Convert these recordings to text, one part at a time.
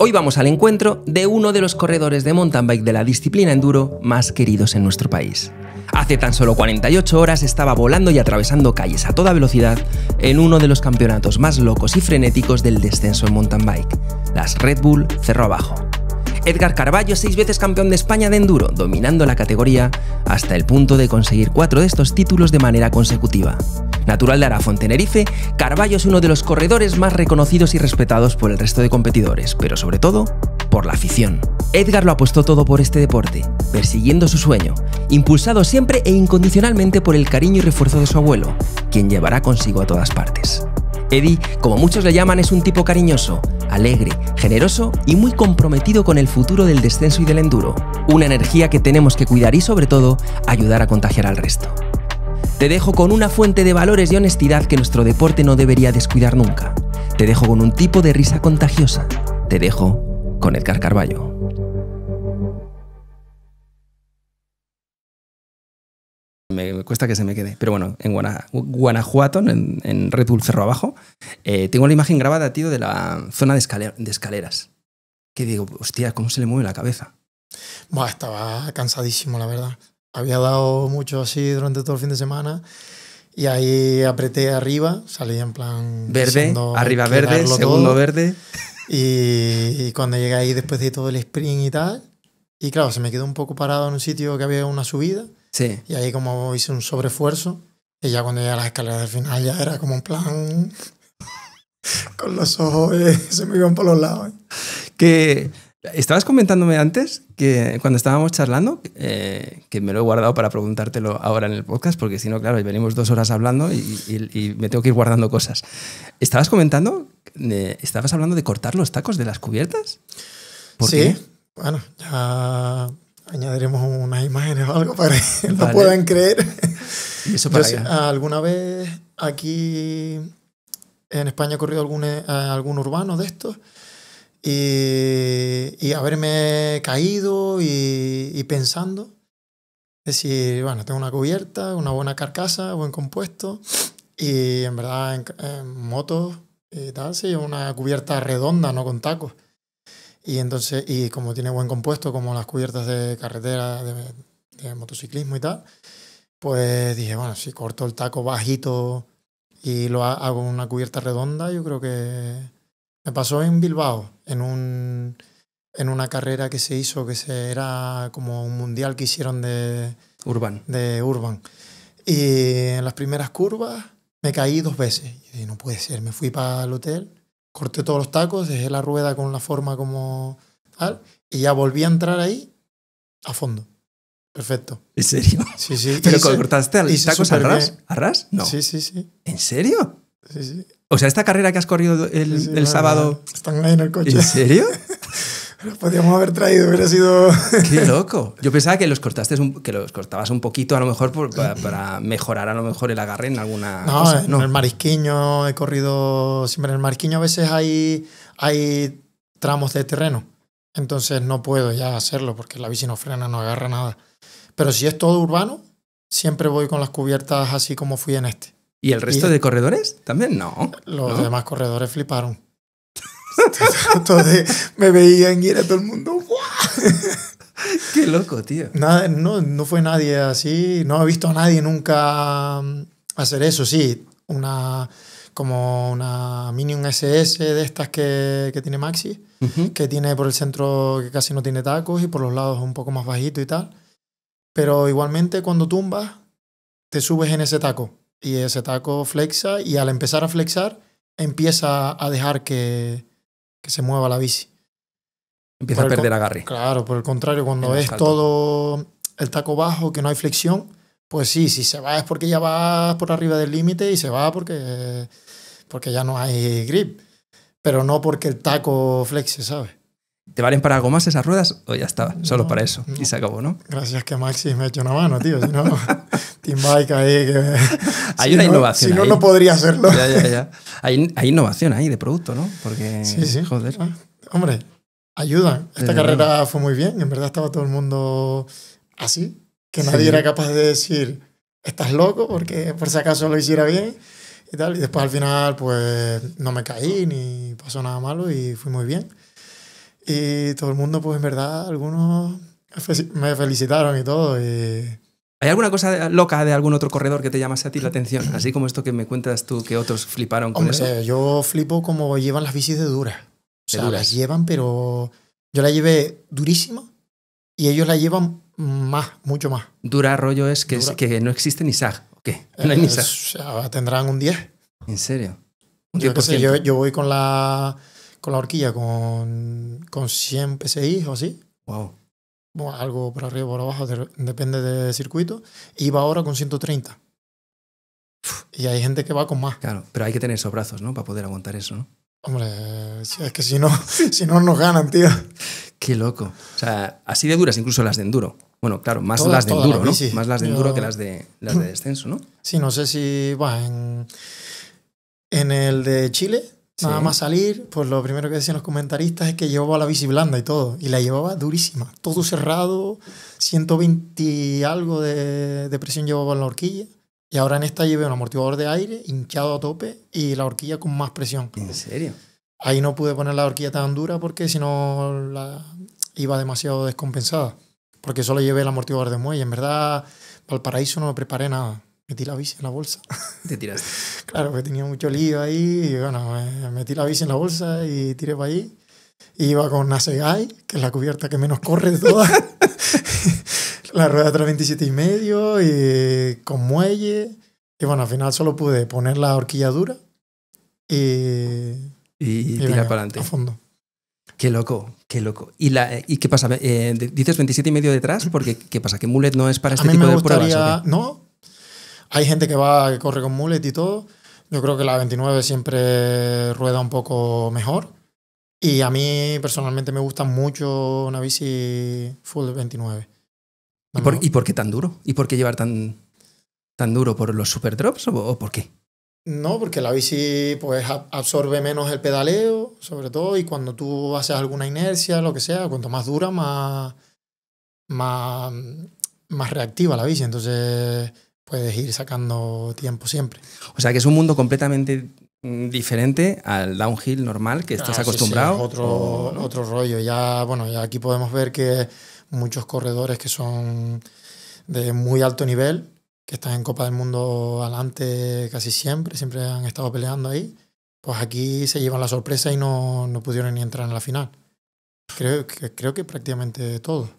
Hoy vamos al encuentro de uno de los corredores de mountain bike de la disciplina enduro más queridos en nuestro país. Hace tan solo 48 horas estaba volando y atravesando calles a toda velocidad en uno de los campeonatos más locos y frenéticos del descenso en mountain bike, las Red Bull Cerro Abajo. Edgar Carballo es 6 veces campeón de España de enduro, dominando la categoría hasta el punto de conseguir 4 de estos títulos de manera consecutiva. Natural de Arafo, en Tenerife, Carballo es uno de los corredores más reconocidos y respetados por el resto de competidores, pero sobre todo, por la afición. Edgar lo apostó todo por este deporte, persiguiendo su sueño, impulsado siempre e incondicionalmente por el cariño y refuerzo de su abuelo, quien llevará consigo a todas partes. Eddie, como muchos le llaman, es un tipo cariñoso, alegre, generoso y muy comprometido con el futuro del descenso y del enduro. Una energía que tenemos que cuidar y, sobre todo, ayudar a contagiar al resto. Te dejo con una fuente de valores y honestidad que nuestro deporte no debería descuidar nunca. Te dejo con un tipo de risa contagiosa. Te dejo con Edgar Carballo. Me cuesta que se me quede. Pero bueno, en Guanajuato, en Red Bull Cerro Abajo, tengo la imagen grabada, tío, de la zona de escaleras. Que digo, hostia, ¿cómo se le mueve la cabeza? Buah, estaba cansadísimo, la verdad. Había dado mucho así durante todo el fin de semana y ahí apreté arriba, salí en plan... Verde, arriba verde, segundo todo. Verde. Y cuando llegué ahí después de todo el sprint y tal, y claro, se me quedó un poco parado en un sitio que había una subida. Sí. Y ahí como hice un sobreesfuerzo y ya cuando llegué a las escaleras del final ya era como en plan... con los ojos se me iban por los lados. Que estabas comentándome antes, que cuando estábamos charlando, que me lo he guardado para preguntártelo ahora en el podcast, porque si no, claro, venimos 2 horas hablando y me tengo que ir guardando cosas. Estabas comentando, estabas hablando de cortar los tacos de las cubiertas. ¿Por qué? Bueno, ya... añadiremos unas imágenes o algo para que lo puedan creer. ¿Y eso para qué? Alguna vez aquí en España he corrido algún urbano de estos y haberme caído y pensando, es decir, bueno, tengo una cubierta, una buena carcasa, buen compuesto y en verdad en motos y tal, sí, una cubierta redonda, no con tacos. Y entonces, y como tiene buen compuesto, como las cubiertas de carretera, de motociclismo y tal, pues dije, bueno, si corto el taco bajito y lo hago una cubierta redonda, yo creo que me pasó en Bilbao, en una carrera que se hizo, era como un mundial que hicieron de Urban. Y en las primeras curvas me caí 2 veces. Y dije, no puede ser, me fui para el hotel. Corté todos los tacos, dejé la rueda con la forma como tal y ya volví a entrar ahí a fondo. Perfecto. ¿En serio? Sí, sí. ¿Pero cortaste tacos a ras? ¿A ras? No. Sí, sí, sí. ¿En serio? Sí, sí. O sea, esta carrera que has corrido el sábado... Están ahí en el coche. ¿En serio? Los podíamos haber traído, hubiera sido... ¡Qué loco! Yo pensaba que los cortabas un poquito, a lo mejor para mejorar a lo mejor el agarre en alguna cosa. No, en el Marisquiño he corrido... Siempre en el Marisquiño a veces hay tramos de terreno. Entonces no puedo ya hacerlo porque la bici no frena, no agarra nada. Pero si es todo urbano, siempre voy con las cubiertas así como fui en este. ¿Y el resto de corredores? También no. Los demás corredores fliparon. Entonces me veían y era todo el mundo ¡guau! Qué loco, tío. Nada, no fue nadie así. No he visto a nadie nunca hacer eso. Sí, como una Minion SS de estas que tiene Maxi, que tiene por el centro que casi no tiene tacos y por los lados un poco más bajito y tal. Pero igualmente cuando tumbas te subes en ese taco y ese taco flexa y al empezar a flexar empieza a dejar que se mueva la bici. Empieza a perder agarre. Claro, por el contrario, cuando es todo el taco bajo, que no hay flexión, pues sí, si se va es porque ya va por arriba del límite y se va porque ya no hay grip. Pero no porque el taco flexe, ¿sabes? ¿Te valen para algo más esas ruedas o ya está? Solo para eso. No. Y se acabó, ¿no? Gracias que Maxi me ha hecho una mano, tío. Si no, Team Bike ahí. Hay una innovación. Si no, no podría hacerlo. Ya. Hay innovación ahí de producto, ¿no? Porque, sí. Joder. Hombre, ayudan. Esta carrera fue muy bien. En verdad estaba todo el mundo así. Que nadie era capaz de decir, estás loco, porque por si acaso lo hiciera bien. Y tal. Y después al final, pues no me caí ni pasó nada malo y fui muy bien. Y todo el mundo, pues en verdad, algunos me felicitaron y todo. ¿Hay alguna cosa loca de algún otro corredor que te llamase a ti la atención? Así como esto que me cuentas tú, que otros fliparon con eso. Yo flipo como llevan las bicis de duras. O sea, las llevan, pero yo la llevé durísima y ellos la llevan más, mucho más. Dura rollo es que, dura. Que no existe ni SAG. ¿Qué? No hay ni SAG. O sea, tendrán un 10. ¿En serio? Yo voy con la horquilla con 100 PSI o así. Wow. Bueno, algo por arriba o por abajo, depende del circuito. Iba ahora con 130. Y hay gente que va con más. Claro, pero hay que tener esos brazos, ¿no? Para poder aguantar eso, ¿no? Hombre, es que si no nos ganan, tío. Qué loco. O sea, así de duras incluso las de enduro. Bueno, claro, más las de enduro, ¿no? Más las de enduro que las de descenso, ¿no? Sí, no sé si va en el de Chile, nada más salir, pues lo primero que decían los comentaristas es que llevaba la bici blanda y todo. Y la llevaba durísima. Todo cerrado, 120 y algo de presión llevaba en la horquilla. Y ahora en esta llevé un amortiguador de aire hinchado a tope y la horquilla con más presión. ¿En serio? Ahí no pude poner la horquilla tan dura porque si no iba demasiado descompensada. Porque solo llevé el amortiguador de muelle. En verdad, Valparaíso no me preparé nada. Metí la bici en la bolsa. ¿Te tiraste? Claro, que tenía mucho lío ahí. Y bueno, metí la bici en la bolsa y tiré para ahí. Y iba con Nasegai, que es la cubierta que menos corre de todas. La rueda 327,5 y con muelle. Y bueno, al final solo pude poner la horquilla dura y tirar para adelante. A fondo. Qué loco, qué loco. ¿Y qué pasa? ¿Dices 27,5 detrás? Porque, ¿qué pasa? ¿Que mullet no es para este tipo de pruebas? No. Hay gente que corre con mullet y todo. Yo creo que la 29 siempre rueda un poco mejor. Y a mí personalmente me gusta mucho una bici full de 29. ¿Y por qué tan duro? ¿Y por qué llevar tan duro? ¿Por los super drops o por qué? No, porque la bici pues absorbe menos el pedaleo, sobre todo, y cuando tú haces alguna inercia, lo que sea, cuanto más dura, más reactiva la bici. Entonces puedes ir sacando tiempo siempre. O sea que es un mundo completamente diferente al downhill normal que estás acostumbrado. Sí, otro rollo. Ya aquí podemos ver que muchos corredores que son de muy alto nivel, que están en Copa del Mundo adelante casi siempre han estado peleando ahí, pues aquí se llevan la sorpresa y no pudieron ni entrar en la final. Creo que prácticamente todo.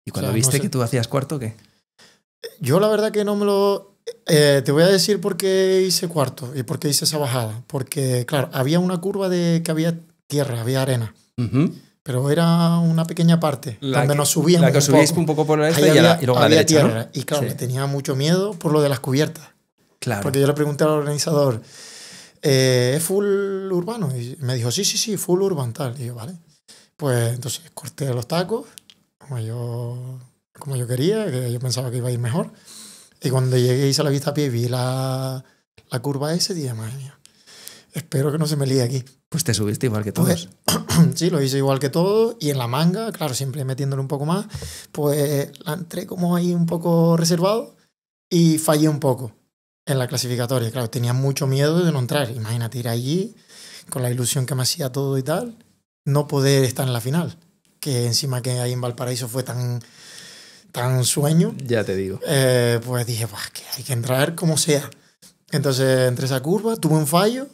¿Y cuando viste que tú hacías cuarto, qué? Yo la verdad que no me lo... te voy a decir por qué hice cuarto y por qué hice esa bajada. Porque, claro, había una curva que había tierra, había arena. Pero era una pequeña parte donde nos subíamos. La que subíais un poco por la este y luego a la derecha, tierra, ¿no? Y claro, le tenía mucho miedo por lo de las cubiertas. Claro. Porque yo le pregunté al organizador, ¿es full urbano? Y me dijo, sí, full urban, tal. Y yo, vale. Pues entonces corté los tacos, como yo quería, que yo pensaba que iba a ir mejor. Y cuando llegué hice la vista a pie y vi la curva esa, dije, madre mía, espero que no se me líe aquí. Pues te subiste igual que todos. Sí, lo hice igual que todos. Y en la manga, claro, siempre metiéndole un poco más, pues la entré como ahí un poco reservado y fallé un poco en la clasificatoria. Claro, tenía mucho miedo de no entrar. Imagínate ir allí con la ilusión que me hacía todo y tal, no poder estar en la final. Que encima que ahí en Valparaíso fue tan sueño. Ya te digo. Pues dije, que hay que entrar como sea. Entonces entré esa curva, tuve un fallo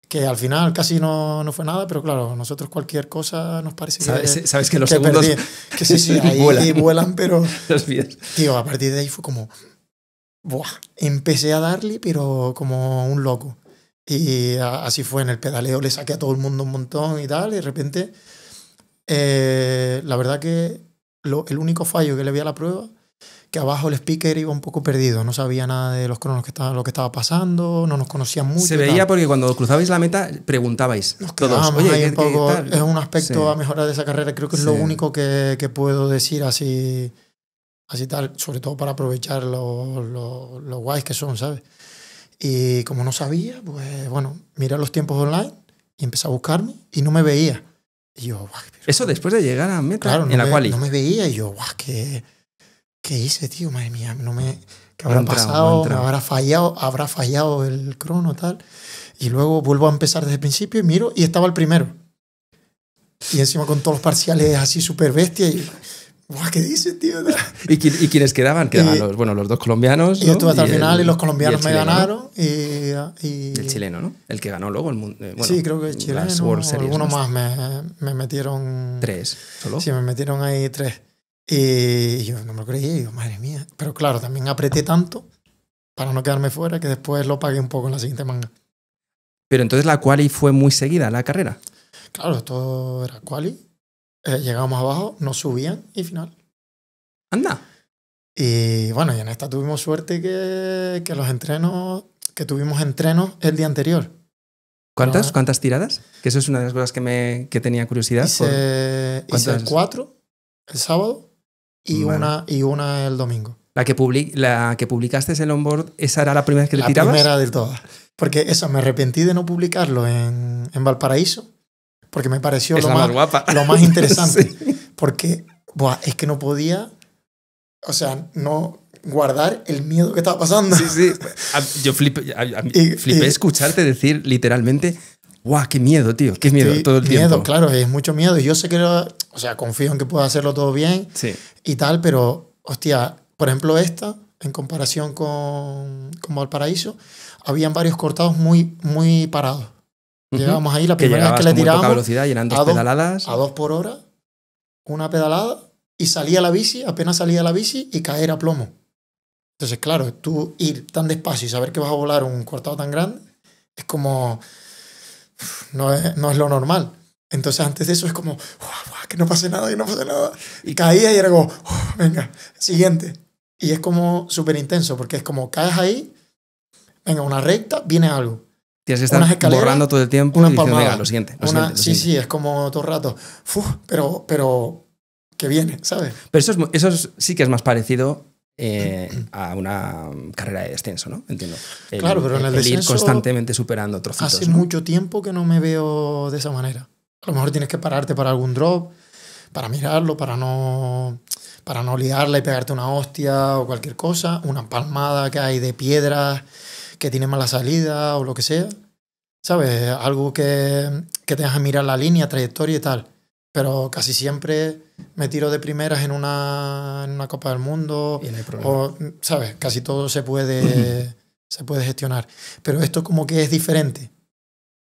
que al final casi no fue nada, pero claro, nosotros cualquier cosa nos parece que... Sabes que los segundos... Que sí, ahí vuelan, pero... Los pies. Tío, a partir de ahí fue como... empecé a darle, pero como un loco. Y así fue en el pedaleo, le saqué a todo el mundo un montón y tal, y de repente... la verdad que el único fallo que le vi a la prueba, que abajo el speaker iba un poco perdido, no sabía nada de los cronos, lo que estaba pasando, no nos conocían mucho. Se veía porque cuando cruzabais la meta preguntabais nos todos, oye, ahí un poco, es un aspecto a mejorar de esa carrera, creo que es lo único que puedo decir así tal, sobre todo para aprovechar lo guays que son, ¿sabes? Y como no sabía, pues bueno, miré los tiempos online y empecé a buscarme y no me veía. Y yo, eso después de llegar a meta, claro, en la quali. No me veía y yo, ¿qué hice, tío? Madre mía, ¿qué habrá pasado? ¿Me habrá fallado el crono, tal? Y luego vuelvo a empezar desde el principio y miro y estaba el primero. Y encima con todos los parciales así súper bestia. Y, ¡buah, qué dices, tío! ¿Y quiénes quedaban? Quedaban los dos colombianos, y ¿no? estuve hasta el final y los colombianos y me chileno, ganaron. ¿no? Y el chileno, ¿no? El que ganó luego el mundo. Bueno, sí, creo que el chileno. las World Series, Algunos ¿no? más me metieron... 3 solo. Sí, me metieron ahí 3. Y yo no me lo creía. Y digo, madre mía. Pero claro, también apreté tanto para no quedarme fuera que después lo pagué un poco en la siguiente manga. Pero entonces la quali fue muy seguida, la carrera. Claro, esto era quali. Llegábamos abajo, nos subían y final. Anda. Y bueno, y en esta tuvimos suerte que los entrenos, que tuvimos entrenos el día anterior. ¿Cuántas tiradas? Que eso es una de las cosas que tenía curiosidad. Hice 4 el sábado y una el domingo. La que publicaste el onboard, ¿esa era la primera vez que te tirabas? La primera de todas. Porque eso, me arrepentí de no publicarlo en Valparaíso, porque me pareció lo más interesante. Sí. Porque es que no podía, o sea, no guardar el miedo que estaba pasando. Sí, sí. Yo flipé escucharte decir literalmente, ¡guau, qué miedo, tío! ¡Qué miedo todo el tiempo! Miedo, claro, es mucho miedo. Y yo sé que, o sea, confío en que pueda hacerlo todo bien y tal, pero, hostia, por ejemplo, en comparación con Valparaíso, habían varios cortados muy parados. Llegábamos ahí, la primera vez que le tirábamos velocidad, eran 2 pedaladas. A 2 por hora, una pedalada, y salía la bici, apenas salía la bici, y caer a plomo. Entonces, claro, tú ir tan despacio y saber que vas a volar un cortado tan grande, es como... No es lo normal. Entonces, antes de eso es como, que no pase nada, que no pase nada. Y caía y era como, venga, siguiente. Y es como súper intenso, porque es como, caes ahí, venga, una recta, viene algo. Tienes que estar borrando todo el tiempo y diciendo, venga, lo siguiente. Sí, es como todo el rato, pero que viene, ¿sabes? Pero eso sí que es más parecido a una carrera de descenso, ¿no? Entiendo. Claro, pero en el descenso ir constantemente superando trocitos. Hace mucho tiempo que no me veo de esa manera. A lo mejor tienes que pararte para algún drop, para mirarlo, para no liarla y pegarte una hostia o cualquier cosa, una palmada que hay de piedras que tiene mala salida o lo que sea, ¿sabes? Algo que te deja mirar la línea, trayectoria y tal. Pero casi siempre me tiro de primeras en una Copa del Mundo. Y no hay problema. O, ¿sabes? Casi todo se puede gestionar. Pero esto como que es diferente.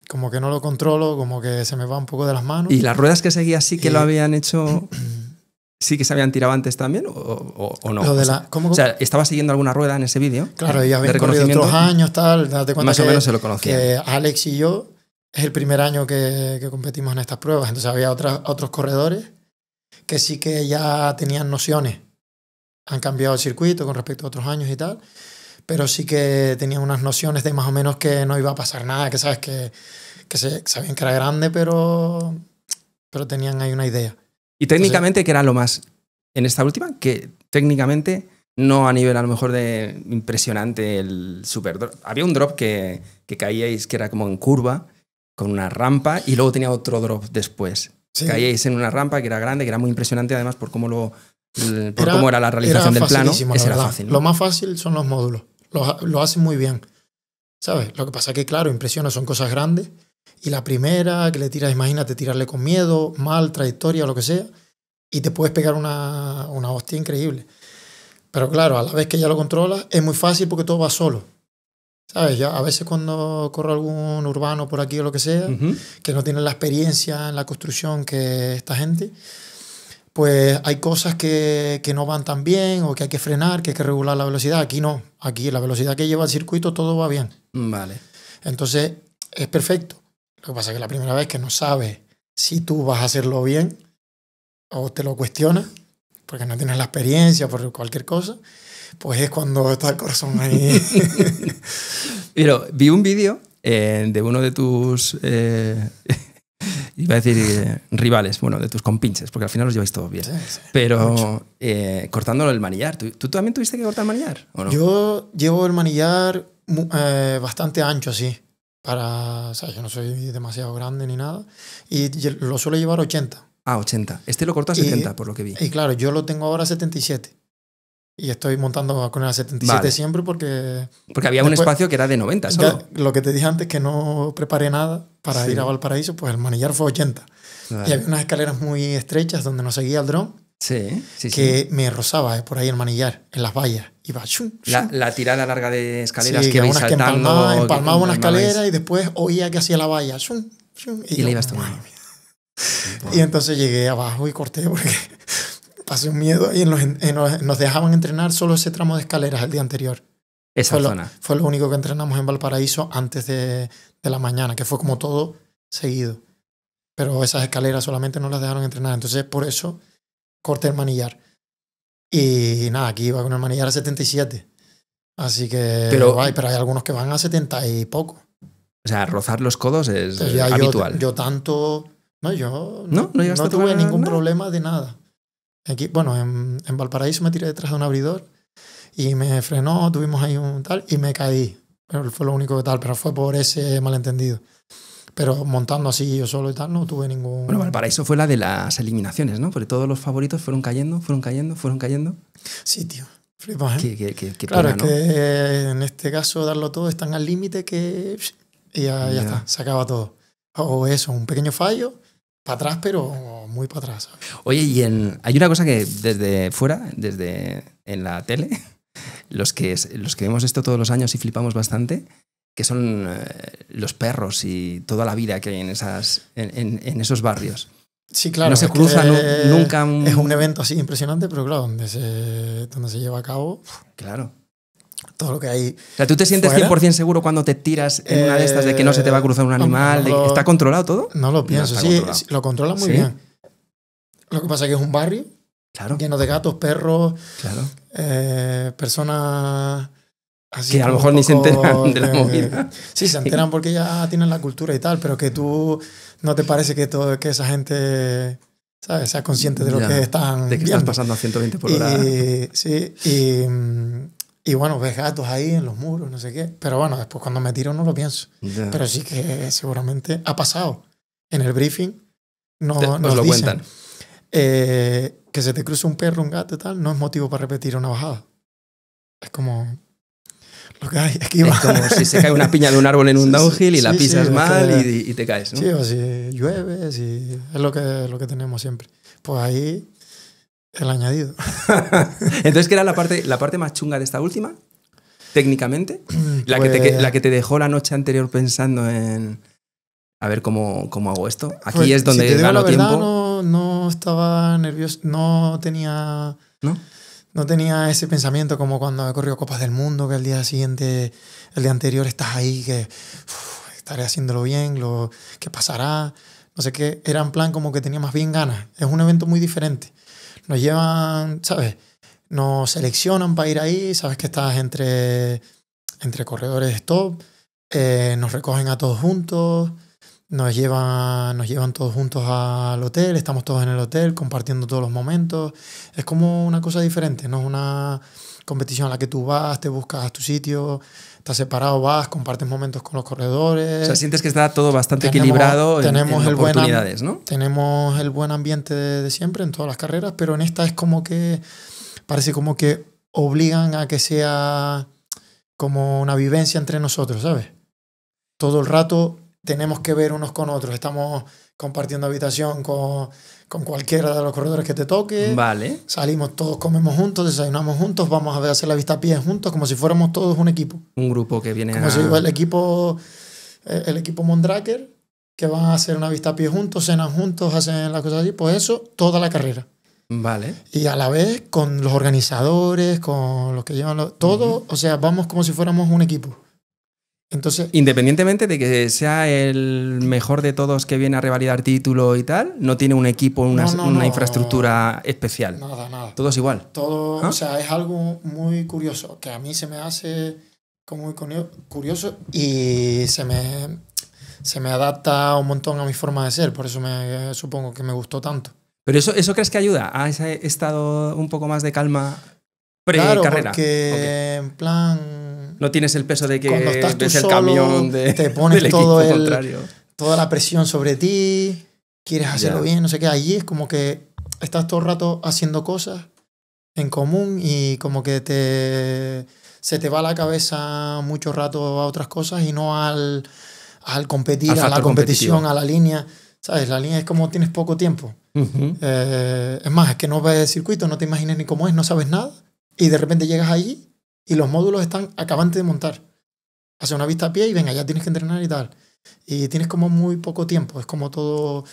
Como que no lo controlo, como que se me va un poco de las manos. ¿Y las ruedas que seguías sí que lo habían hecho? ¿Sí que se habían tirado antes también o no? ¿Cómo? O sea, ¿estaba siguiendo alguna rueda en ese vídeo? Claro, ya habían corrido otros años, tal. Date cuenta más o menos se lo conocía. Que Alex y yo es el primer año que competimos en estas pruebas. Entonces había otros corredores que sí que ya tenían nociones. Han cambiado el circuito con respecto a otros años y tal. Pero sí que tenían unas nociones de más o menos que no iba a pasar nada. Que sabes que sabían que era grande, pero tenían ahí una idea. Y técnicamente, ¿qué era lo más en esta última? Que técnicamente, no a nivel a lo mejor de impresionante el super drop. Había un drop que caíais que era como en curva, con una rampa, y luego tenía otro drop después. Sí. Caíais en una rampa que era grande, que era muy impresionante además por cómo cómo era la realización del plano. Ese era fácil, ¿no? Lo más fácil son los módulos. Lo hacen muy bien, ¿sabes? Lo que pasa es que, claro, impresiona, son cosas grandes. Y la primera que le tiras, imagínate tirarle con miedo, mal, trayectoria o lo que sea, y te puedes pegar una hostia increíble. Pero claro, a la vez que ya lo controlas, es muy fácil porque todo va solo. ¿Sabes? Ya a veces cuando corro algún urbano por aquí o lo que sea, que no tiene la experiencia en la construcción que esta gente, pues hay cosas que no van tan bien o que hay que frenar, que hay que regular la velocidad. Aquí no. Aquí la velocidad que lleva el circuito todo va bien. Vale. Entonces es perfecto. Lo que pasa es que la primera vez que no sabes si tú vas a hacerlo bien o te lo cuestionas porque no tienes la experiencia por cualquier cosa, pues es cuando está el corazón ahí. Pero vi un vídeo de uno de tus iba a decir rivales, bueno, de tus compinches, porque al final los lleváis todos bien. Sí, pero cortándolo el manillar. ¿Tú también tuviste que cortar el manillar? ¿O no? Yo llevo el manillar bastante ancho, sí. O sea, yo no soy demasiado grande ni nada. Y lo suelo llevar 80. Ah, 80. Este lo cortas 70, por lo que vi. Y claro, yo lo tengo ahora 77. Y estoy montando con el 77 Vale. siempre porque Porque había un después- espacio que era de 90 solo. ya, lo que te dije antes, que no preparé nada para Sí. ir a Valparaíso, pues el manillar fue 80. Vale. Y había unas escaleras muy estrechas donde no seguía el dron, Sí, sí, sí. que me rozaba por ahí el manillar, en las vallas. Iba chum, chum. La tirada larga de escaleras Sí, que vais unas que saltando. empalmaba una empalmabais. escalera y después oía que hacía la valla. Chum, chum, Y yo, le ibas tomando. madre mía. Y entonces llegué abajo y corté porque pasé un miedo y nos dejaban entrenar solo ese tramo de escaleras el día anterior. Esa zona. Fue lo único que entrenamos en Valparaíso antes de la mañana, que fue como todo seguido. Pero esas escaleras solamente no las dejaron entrenar. Entonces, por eso corté el manillar. Y nada, aquí iba con el manillar a 77. Así que Pero- guay, pero hay algunos que van a 70 y poco. O sea, rozar los codos es Entonces, ya habitual. yo tanto... No, yo ¿No? ¿No llegaste a tuve tocar ningún nada? problema de nada. Aquí, bueno, en Valparaíso me tiré detrás de un abridor y me frenó, tuvimos ahí un tal y me caí. Pero fue lo único que tal, pero fue por ese malentendido. Pero montando así yo solo y tal, no tuve ningún... Bueno, Valparaíso fue la de las eliminaciones, ¿no? Porque todos los favoritos fueron cayendo, fueron cayendo, fueron cayendo. Sí, tío. Flipas, ¿eh? Qué Claro, pena, es ¿no? que en este caso darlo todo es tan al límite que... Y ya Ya. está, se acaba todo. O eso, un pequeño fallo, para atrás, pero muy para atrás, ¿sabes? Oye, hay una cosa que desde fuera, desde en la tele, los que vemos esto todos los años y flipamos bastante, que son los perros y toda la vida que hay en esos barrios. Sí, claro. No se es cruza que nunca Es un evento así impresionante, pero claro, donde se lleva a cabo Claro. todo lo que hay. O sea, ¿tú te sientes ¿Fuera? 100% seguro cuando te tiras en una de estas de que no se te va a cruzar un animal? no, ¿Está controlado todo? No lo pienso, está sí, controlado. sí, lo controla muy ¿Sí? bien. Lo que pasa es que es un barrio Claro, lleno de gatos, perros, claro. personas así Que a lo como mejor ni se un poco enteran de la movida. Sí, se enteran porque ya tienen la cultura y tal, pero que tú no te parece que esa gente, ¿sabes?, sea consciente de lo Ya, que están de que viendo. estás pasando a 120 por hora. Sí, y bueno, ves gatos ahí en los muros, no sé qué. Pero bueno, después cuando me tiro no lo pienso. Ya. Pero sí que seguramente ha pasado. En el briefing Os nos lo dicen, cuentan. que se te cruce un perro, un gato y tal, no es motivo para repetir una bajada. Es como lo que hay. Esquiva. Es como si se cae una piña de un árbol en un Sí, downhill y la sí, pisas es mal que- y te caes, ¿no? Sí, o si llueve, si es lo que tenemos siempre. Pues ahí el añadido. Entonces, ¿qué era la parte más chunga de esta última? Técnicamente. La Pues- que te dejó la noche anterior pensando en a ver cómo hago esto. Aquí Pues, es donde si te digo gano la verdad, tiempo. no estaba nervioso, no tenía ese pensamiento como cuando he corrido Copas del Mundo, que el día siguiente, el día anterior estás ahí, que estaré haciéndolo bien, qué pasará, no sé qué. Era en plan como que tenía más bien ganas. Es un evento muy diferente. Nos llevan, ¿sabes? Nos seleccionan para ir ahí, sabes que estás entre corredores top, nos recogen a todos juntos. Nos llevan todos juntos al hotel, estamos todos en el hotel compartiendo todos los momentos. Es como una cosa diferente, no es una competición a la que tú vas, te buscas tu sitio, estás separado, vas, compartes momentos con los corredores. O sea, sientes que está todo bastante Tenemos- equilibrado tenemos en el buen oportunidades, ¿no? Tenemos el buen ambiente de siempre en todas las carreras, pero en esta es como que parece como que obligan a que sea como una vivencia entre nosotros, ¿sabes? Todo el rato tenemos que ver unos con otros. Estamos compartiendo habitación con cualquiera de los corredores que te toque. Vale. Salimos todos, comemos juntos, desayunamos juntos, vamos a hacer la vista a pie juntos, como si fuéramos todos un equipo. Un grupo que viene Como si el equipo Mondraker, que van a hacer una vista a pie juntos, cenan juntos, hacen las cosas así. Pues eso, toda la carrera. Vale. Y a la vez con los organizadores, con los que llevan todo. O sea, vamos como si fuéramos un equipo. Entonces, Independientemente de que sea el mejor de todos que viene a revalidar título y tal, no tiene un equipo, una infraestructura especial. nada. Todos igual. Todo, ¿Ah? o sea, es algo muy curioso, que a mí se me hace como muy curioso y se me adapta un montón a mi forma de ser. Por eso supongo que me gustó tanto. Pero eso crees que ayuda a ese estado un poco más de calma Claro, pre-carrera. porque en plan... No tienes el peso de que Cuando estás tú ves el solo, camión te pones del todo equipo contrario. toda la presión sobre ti, quieres hacerlo Ya. bien, no sé qué. Allí es como que estás todo el rato haciendo cosas en común y como que se te va la cabeza mucho rato a otras cosas y no al competir, Al a la factor competición, competitivo. a la línea. ¿Sabes? La línea es como tienes poco tiempo. Ujú. Es más, es que no ves el circuito, no te imaginas ni cómo es, no sabes nada y de repente llegas allí y los módulos están acabantes de montar. Haces una vista a pie y venga, ya tienes que entrenar y tal. Y tienes como muy poco tiempo, es como todo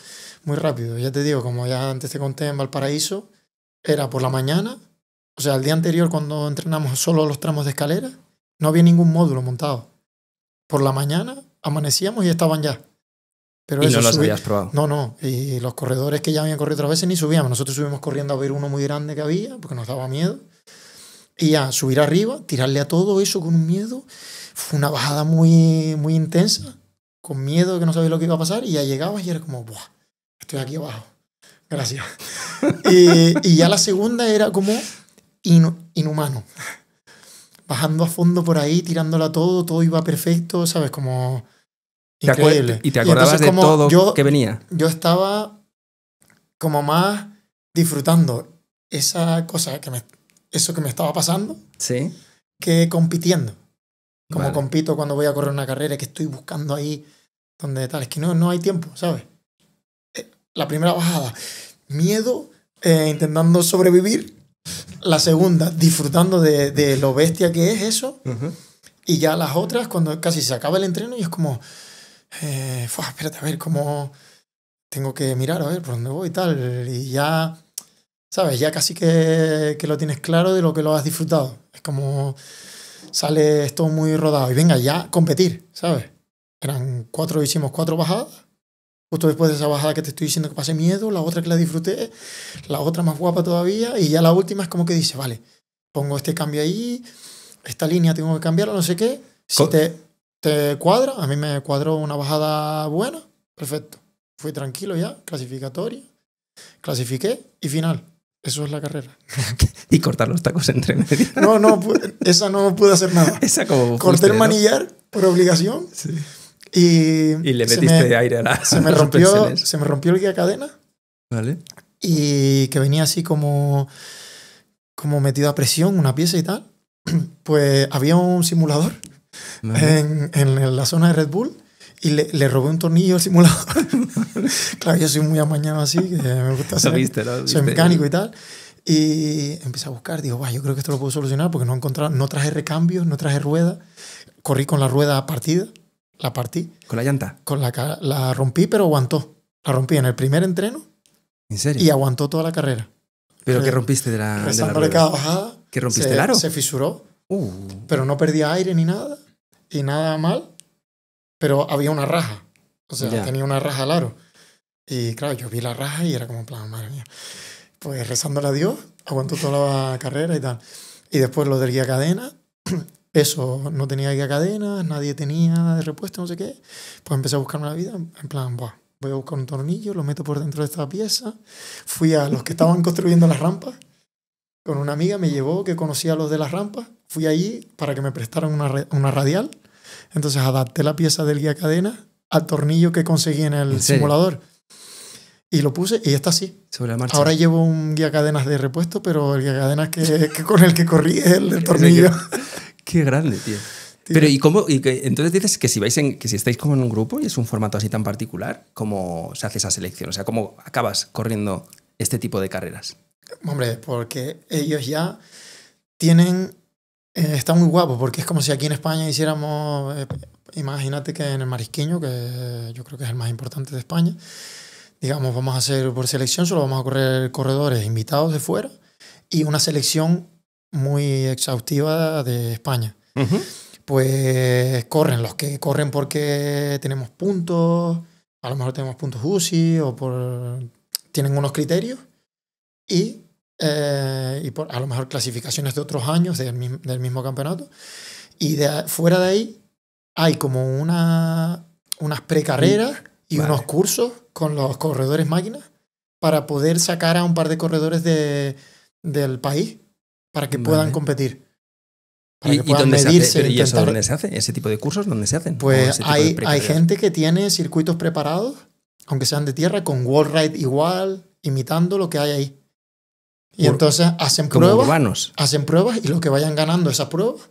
muy rápido. Ya te digo, como ya antes te conté en Valparaíso, era por la mañana, o sea, el día anterior cuando entrenamos solo los tramos de escalera, no había ningún módulo montado. Por la mañana amanecíamos y estaban ya. Pero Y eso no los subí. habías probado. No. Y los corredores que ya habían corrido otras veces ni subíamos. Nosotros subimos corriendo a ver uno muy grande que había, porque nos daba miedo. Y ya, subir arriba, tirarle a todo eso con un miedo. Fue una bajada muy, muy intensa, con miedo de que no sabías lo que iba a pasar. Y ya llegabas y era como, ¡buah! Estoy aquí abajo. Gracias. Y ya la segunda era como inhumano. Bajando a fondo por ahí, tirándola todo iba perfecto, ¿sabes? Como increíble. ¿Y te acordabas entonces, de como todo que venía? Yo estaba como más disfrutando esa cosa eso que me estaba pasando Sí. que compitiendo. Como Vale. compito cuando voy a correr una carrera, que estoy buscando ahí donde tal. Es que no hay tiempo, ¿sabes? La primera bajada, miedo, intentando sobrevivir. La segunda, disfrutando de lo bestia que es eso. Ujú. Y ya las otras, cuando casi se acaba el entreno, y es como, espérate, a ver cómo tengo que mirar, a ver por dónde voy y tal. Y ya, ¿sabes? Ya casi que lo tienes claro de lo que lo has disfrutado. Es como sale esto muy rodado. Y venga, ya competir, ¿sabes? Hicimos 4 bajadas. Justo después de esa bajada que te estoy diciendo que pasé miedo, la otra que la disfruté, la otra más guapa todavía, y ya la última es como que dice, vale, pongo este cambio ahí, esta línea tengo que cambiarla, no sé qué. Si te cuadra, a mí me cuadró una bajada buena, perfecto. Fui tranquilo ya, clasificatoria, clasifiqué y final. Eso es la carrera. Y cortar los tacos entre medio. No, esa no pude hacer nada. Esa como Corté fuiste, el ¿no? manillar por obligación. Sí. Y le metiste aire a las suspensiones. se me rompió el guía cadena. Vale. Y que venía así como metido a presión, una pieza y tal. Pues había un simulador Vale. en la zona de Red Bull y le robé un tornillo al simulador. Claro, yo soy muy amañado así, que me gusta hacer. Soy mecánico y tal. Y empecé a buscar, digo, yo creo que esto lo puedo solucionar porque no traje recambios, no traje rueda. Corrí con la rueda partida. La partí. ¿Con la llanta? La rompí, pero aguantó. La rompí en el primer entreno. ¿En serio? Y aguantó toda la carrera. ¿Pero qué rompiste de la Rezándole cada bajada. ¿Qué rompiste el aro? Se fisuró. Pero no perdía aire ni nada. Y nada mal. Pero había una raja. O sea, tenía una raja al aro. Y claro, yo vi la raja y era como en plan, madre mía. Pues rezándole a Dios, aguantó toda la carrera y tal. Y después lo del guía cadena. Eso, no tenía guía cadenas, nadie tenía de repuesto, no sé qué. Pues empecé a buscarme la vida, en plan, voy a buscar un tornillo, lo meto por dentro de esta pieza. Fui a los que estaban construyendo las rampas, con una amiga me llevó, que conocía a los de las rampas. Fui allí para que me prestaran una radial. Entonces adapté la pieza del guía cadena al tornillo que conseguí en el simulador. Y lo puse y está así. Sobre la marcha. Ahora llevo un guía cadenas de repuesto, pero el guía cadenas que con el que corrí es el del tornillo. Qué grande, tío. Pero ¿y cómo? Entonces dices que si estáis como en un grupo y es un formato así tan particular, ¿cómo se hace esa selección? O sea, ¿cómo acabas corriendo este tipo de carreras? Hombre, porque ellos ya tienen... está muy guapo, porque es como si aquí en España hiciéramos... imagínate que en el Marisquiño, que yo creo que es el más importante de España, digamos, vamos a hacer por selección, solo vamos a correr corredores invitados de fuera y una selección muy exhaustiva de España. Uh-huh. Pues corren los que corren porque tenemos puntos, a lo mejor tenemos puntos UCI o tienen unos criterios y por a lo mejor clasificaciones de otros años del mismo campeonato. Y fuera de ahí hay como unas precarreras y unos cursos con los corredores máquinas para poder sacar a un par de corredores del país para que puedan competir. Para que puedan medirse. ¿Y eso dónde se hace? ¿Ese tipo de cursos dónde se hacen? Pues hay gente que tiene circuitos preparados, aunque sean de tierra, con wall ride igual, imitando lo que hay ahí. Y entonces hacen como pruebas. urbanos. Hacen pruebas y los que vayan ganando esas pruebas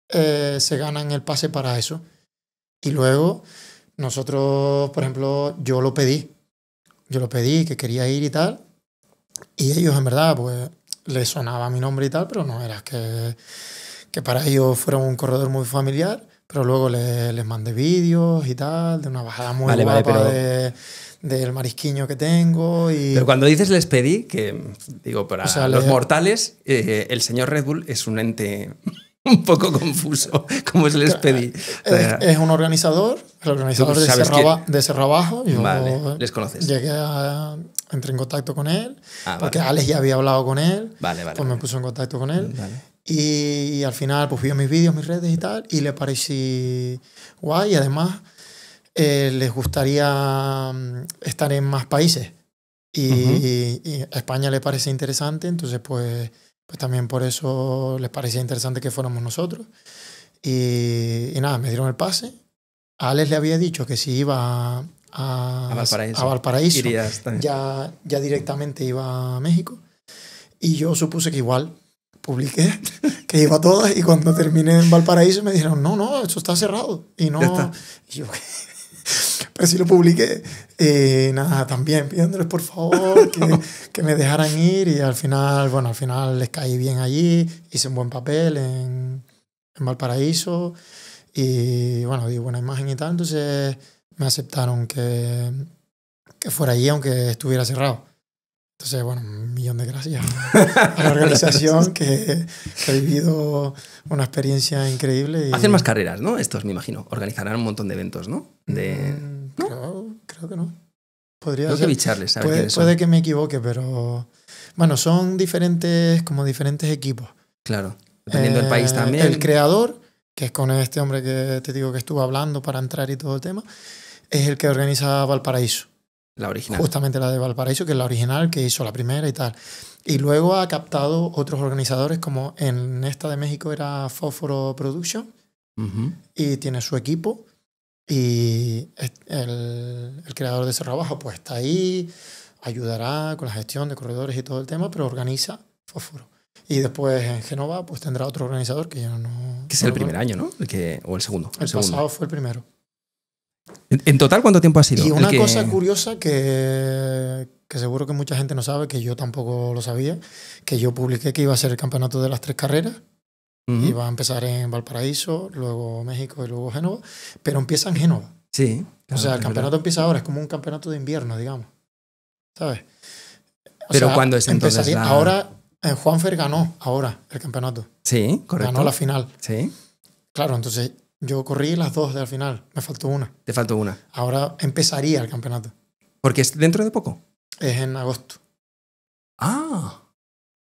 se ganan el pase para eso. Y luego nosotros, por ejemplo, yo lo pedí. Yo lo pedí, que quería ir y tal. Y ellos, en verdad, pues les sonaba mi nombre y tal, pero no era que para ellos fuera un corredor muy familiar. Pero luego les mandé vídeos y tal, de una bajada muy guapa del marisquiño que tengo. Pero cuando dices les pedí, que digo, para los mortales, el señor Red Bull es un ente un poco confuso. ¿Cómo es les pedí? Es un organizador, el organizador de Cerro Abajo. Yo les conoces. Entré en contacto con él, porque Alex ya había hablado con él. Pues me puso en contacto con él. Y al final pues vio mis vídeos, mis redes y tal, y le parecí guay. Y además les gustaría estar en más países. Y a España le parece interesante, entonces pues también por eso les parecía interesante que fuéramos nosotros. Y nada, me dieron el pase. A Alex le había dicho que si iba a Valparaíso ya directamente iba a México. Y yo supuse que igual publiqué que iba a todas, y cuando terminé en Valparaíso me dijeron, no, eso está cerrado. Y no, y yo, pero sí lo publiqué. Nada, también pidiéndoles por favor que me dejaran ir, y al final les caí bien allí, hice un buen papel en Valparaíso y bueno, di buena imagen y tal, entonces me aceptaron que fuera allí aunque estuviera cerrado. Entonces, bueno, un millón de gracias a la organización que ha vivido una experiencia increíble. Hacen más carreras, ¿no? Estos, me imagino. Organizarán un montón de eventos, ¿no? ¿No? Creo que no. Podría ser. Que bicharles, a ver quiénes son. Puede que me equivoque, pero bueno, son diferentes equipos. Claro, dependiendo del país también. El creador, que es con este hombre que te digo que estuvo hablando para entrar y todo el tema, es el que organiza Valparaíso. La original. Justamente la de Valparaíso, que es la original, que hizo la primera y tal. Y luego ha captado otros organizadores, como en esta de México era Fósforo Production, y tiene su equipo. Y el creador de Cerro Abajo pues está ahí, ayudará con la gestión de corredores y todo el tema, pero organiza Fósforo. Y después en Génova pues tendrá otro organizador que yo no... Que es el primer año, ¿no? ¿O el segundo? El pasado fue el primero. ¿En total cuánto tiempo ha sido? Y una cosa curiosa que seguro que mucha gente no sabe, que yo tampoco lo sabía, que yo publiqué que iba a ser el campeonato de las 3 carreras. Iba a empezar en Valparaíso, luego México y luego Génova, pero empieza en Génova. Sí. Claro, o sea, el campeonato empieza ahora, es como un campeonato de invierno, digamos. ¿Sabes? Pero ¿cuándo es entonces Ahora, Juanfer ganó ahora el campeonato. Sí, correcto. Ganó la final. Sí. Claro, entonces yo corrí las 2 de la final, me faltó una. Te faltó una. Ahora empezaría el campeonato. ¿Porque es dentro de poco? Es en agosto. Ah,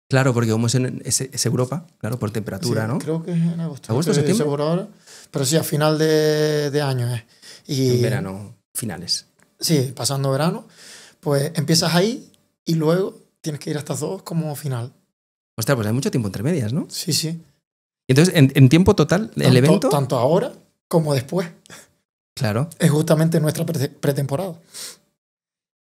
claro, porque como es Europa, claro, por temperatura, sí, ¿no? Creo que es en agosto. ¿Agosto, septiembre? Seguro ahora. Pero sí, a final de año es. Y en verano, finales. Sí, pasando verano. Pues empiezas ahí y luego tienes que ir a estas 2 como final. Ostras, pues hay mucho tiempo entre medias, ¿no? Sí, sí. Entonces, en tiempo total, el evento... Tanto ahora como después. Claro. Es justamente nuestra pretemporada.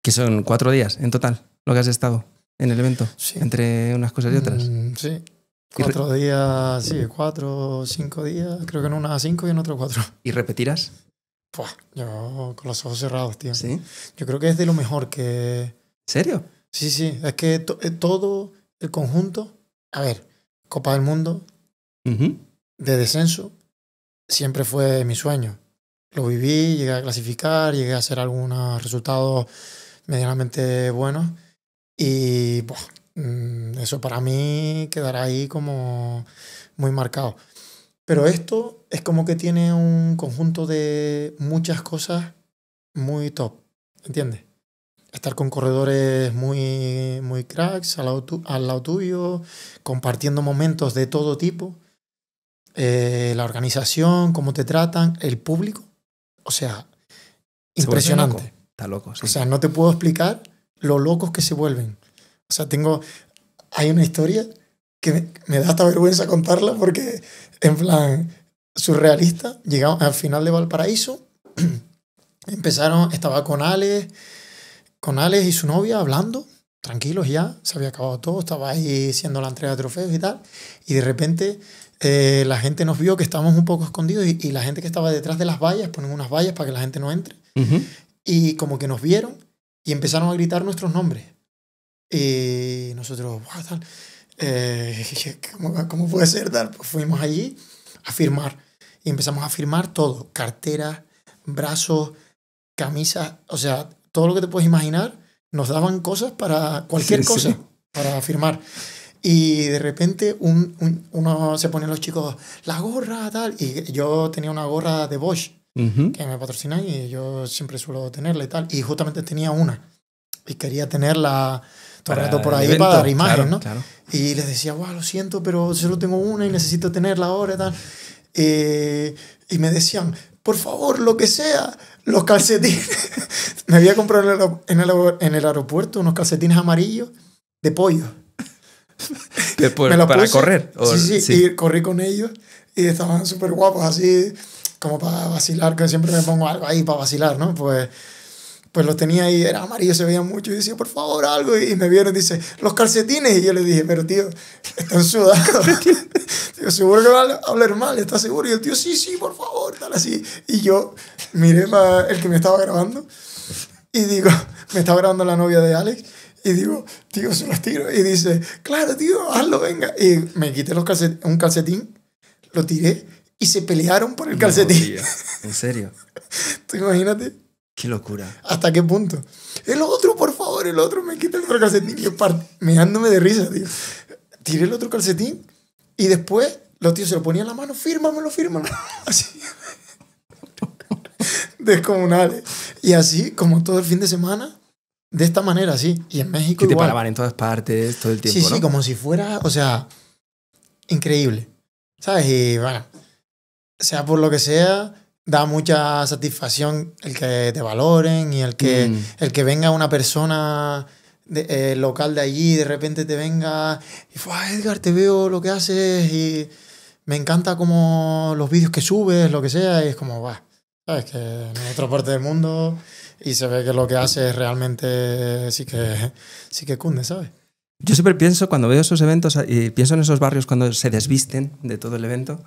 Que son 4 días en total, lo que has estado en el evento, sí. Entre unas cosas y otras. Sí. 4 días, sí, 4 o 5 días. Creo que en una 5 y en otra 4. ¿Y repetirás? Yo con los ojos cerrados, tío. ¿Sí? Yo creo que es de lo mejor que... ¿Serio? Sí. Es que todo el conjunto... A ver, Copa del Mundo, de descenso, siempre fue mi sueño. Lo viví, llegué a clasificar, llegué a hacer algunos resultados medianamente buenos. Y eso para mí quedará ahí como muy marcado. Pero esto es como que tiene un conjunto de muchas cosas muy top, ¿entiendes? Estar con corredores muy cracks al lado tuyo, compartiendo momentos de todo tipo, la organización, cómo te tratan, el público, o sea, impresionante. Está loco, sí. O sea, no te puedo explicar lo locos que se vuelven. O sea, hay una historia que me da hasta vergüenza contarla porque, en plan, surrealista. Llegamos al final de Valparaíso, estaba con Alex y su novia hablando, tranquilos ya, se había acabado todo, estaba ahí siendo la entrega de trofeos y tal, y de repente la gente nos vio que estábamos un poco escondidos y la gente que estaba detrás de las vallas, ponen unas vallas para que la gente no entre, y como que nos vieron y empezaron a gritar nuestros nombres. Y nosotros, tal, ¿cómo puede ser tal? Pues fuimos allí a firmar y empezamos a firmar todo, carteras, brazos, camisas, o sea, todo lo que te puedes imaginar. Nos daban cosas para cualquier cosa, para firmar. Y de repente uno se ponen los chicos, la gorra, tal. Y yo tenía una gorra de Bosch, que me patrocinan y yo siempre suelo tenerla y tal. Y justamente tenía una. Y quería tenerla todo el rato por ahí para dar imagen, claro, ¿no? Claro. Y les decía, lo siento, pero solo tengo una y necesito tenerla ahora y tal. Y me decían, por favor, lo que sea, los calcetines. Me había comprado en el aeropuerto unos calcetines amarillos de pollo. ¿Para correr? Sí, y corrí con ellos y estaban súper guapos, así como para vacilar, que siempre me pongo algo ahí para vacilar, ¿no? Pues los tenía ahí, era amarillo, se veía mucho, y decía, por favor, algo, y me vieron y dice, los calcetines, y yo le dije, pero tío, están sudados. Digo, seguro que va a hablar mal, ¿estás seguro? Y el tío, sí, por favor, tal así. Y yo miré para el que me estaba grabando y digo, me estaba grabando la novia de Alex, y digo, tío, se los tiro. Y dice, claro, tío, hazlo, venga. Y me quité un calcetín, lo tiré y se pelearon por el calcetín. Tío, ¿en serio? ¿Tú imagínate? Qué locura. ¿Hasta qué punto? El otro, por favor, el otro, me quita el otro calcetín. Y yo meándome de risa, tío. Tiré el otro calcetín y después los tíos se lo ponían en la mano, fírmamelo. Así. Descomunales. Y así, como todo el fin de semana, de esta manera, así. Y en México que te igual. paraban en todas partes todo el tiempo, sí, ¿no? como si fuera, o sea, increíble. ¿Sabes? Y bueno, sea por lo que sea, da mucha satisfacción el que te valoren y el que venga una persona local de allí y de repente te venga y Edgar, te veo lo que haces y me encanta como los vídeos que subes, lo que sea, y es como, ¿sabes? Que en otra parte del mundo y se ve que lo que haces realmente sí que cunde, ¿sabes? Yo siempre pienso, cuando veo esos eventos, y pienso en esos barrios cuando se desvisten de todo el evento,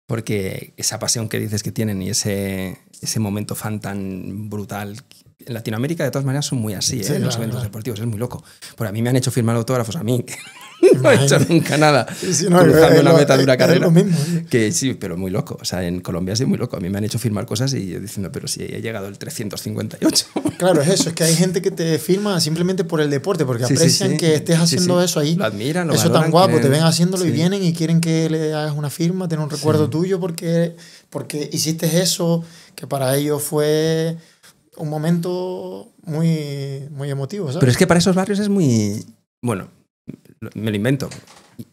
porque esa pasión que dices que tienen y ese momento fan tan brutal. En Latinoamérica, de todas maneras, son muy así, sí, los eventos deportivos. Es muy loco. Por a mí me han hecho firmar autógrafos, a mí, que no he hecho nunca nada, cruzando una meta de una carrera. Es lo mismo, ¿sí? Que sí, pero muy loco. O sea, en Colombia sí, muy loco. A mí me han hecho firmar cosas y yo diciendo, pero si he llegado el 358. Claro, es eso. Es que hay gente que te firma simplemente por el deporte, porque aprecian que estés haciendo eso ahí. Lo admiran, lo eso valoran, tan guapo, te ven haciéndolo y vienen y quieren que le hagas una firma, tener un recuerdo tuyo porque hiciste eso, que para ellos fue un momento muy, muy emotivo, ¿sabes? Pero es que para esos barrios es muy... Bueno, me lo invento.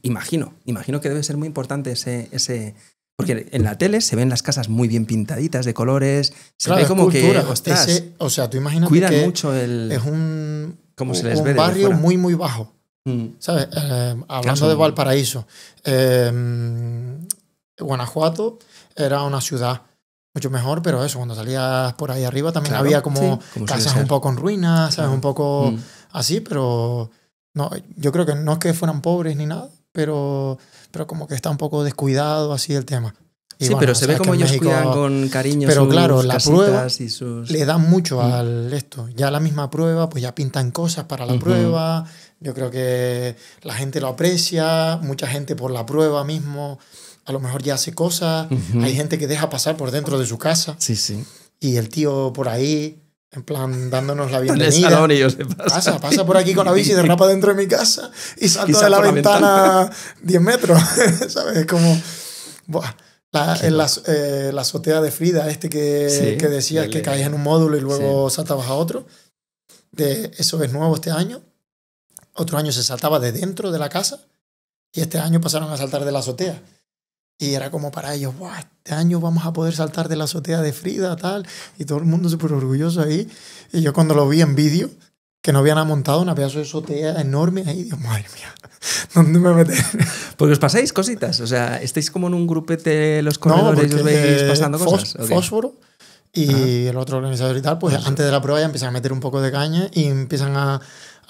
Imagino que debe ser muy importante ese... Porque en la tele se ven las casas muy bien pintaditas de colores, se ve como cultura, que, ostras, o sea, tú imagínate cuidan que mucho es un barrio muy, muy bajo, ¿sabes? Hablando de Valparaíso, Guanajuato era una ciudad mucho mejor, pero eso, cuando salías por ahí arriba también había como casas un poco en ruinas, ¿sabes? Un poco así, pero no, yo creo que no es que fueran pobres ni nada, pero como que está un poco descuidado así el tema. Y sí, pero se ve como ellos México, cuidan con cariño pero sus claro, la prueba y sus... le da mucho al esto. Ya la misma prueba, pues ya pintan cosas para la prueba. Yo creo que la gente lo aprecia, mucha gente por la prueba mismo a lo mejor ya hace cosas. Hay gente que deja pasar por dentro de su casa. Sí, sí. Y el tío por ahí, en plan, dándonos la bienvenida. Pasa por aquí con la bici, derrapa dentro de mi casa y salta de la ventana 10 metros. ¿Sabes? Como... Buah. La azotea de Frida, que decías que caías en un módulo y luego saltabas a otro. Eso es nuevo este año. Otro año se saltaba de dentro de la casa y este año pasaron a saltar de la azotea. Y era como para ellos, este año vamos a poder saltar de la azotea de Frida, tal. Y todo el mundo súper orgulloso ahí. Y yo cuando lo vi en vídeo, que no habían montado una pedazo de azotea enorme ahí, digo, madre mía, ¿dónde me meter? Porque os pasáis cositas, o sea, estáis como en un grupete los corredores y os veis pasando cosas. Fósforo y el otro organizador y tal, pues antes de la prueba ya empiezan a meter un poco de caña y empiezan a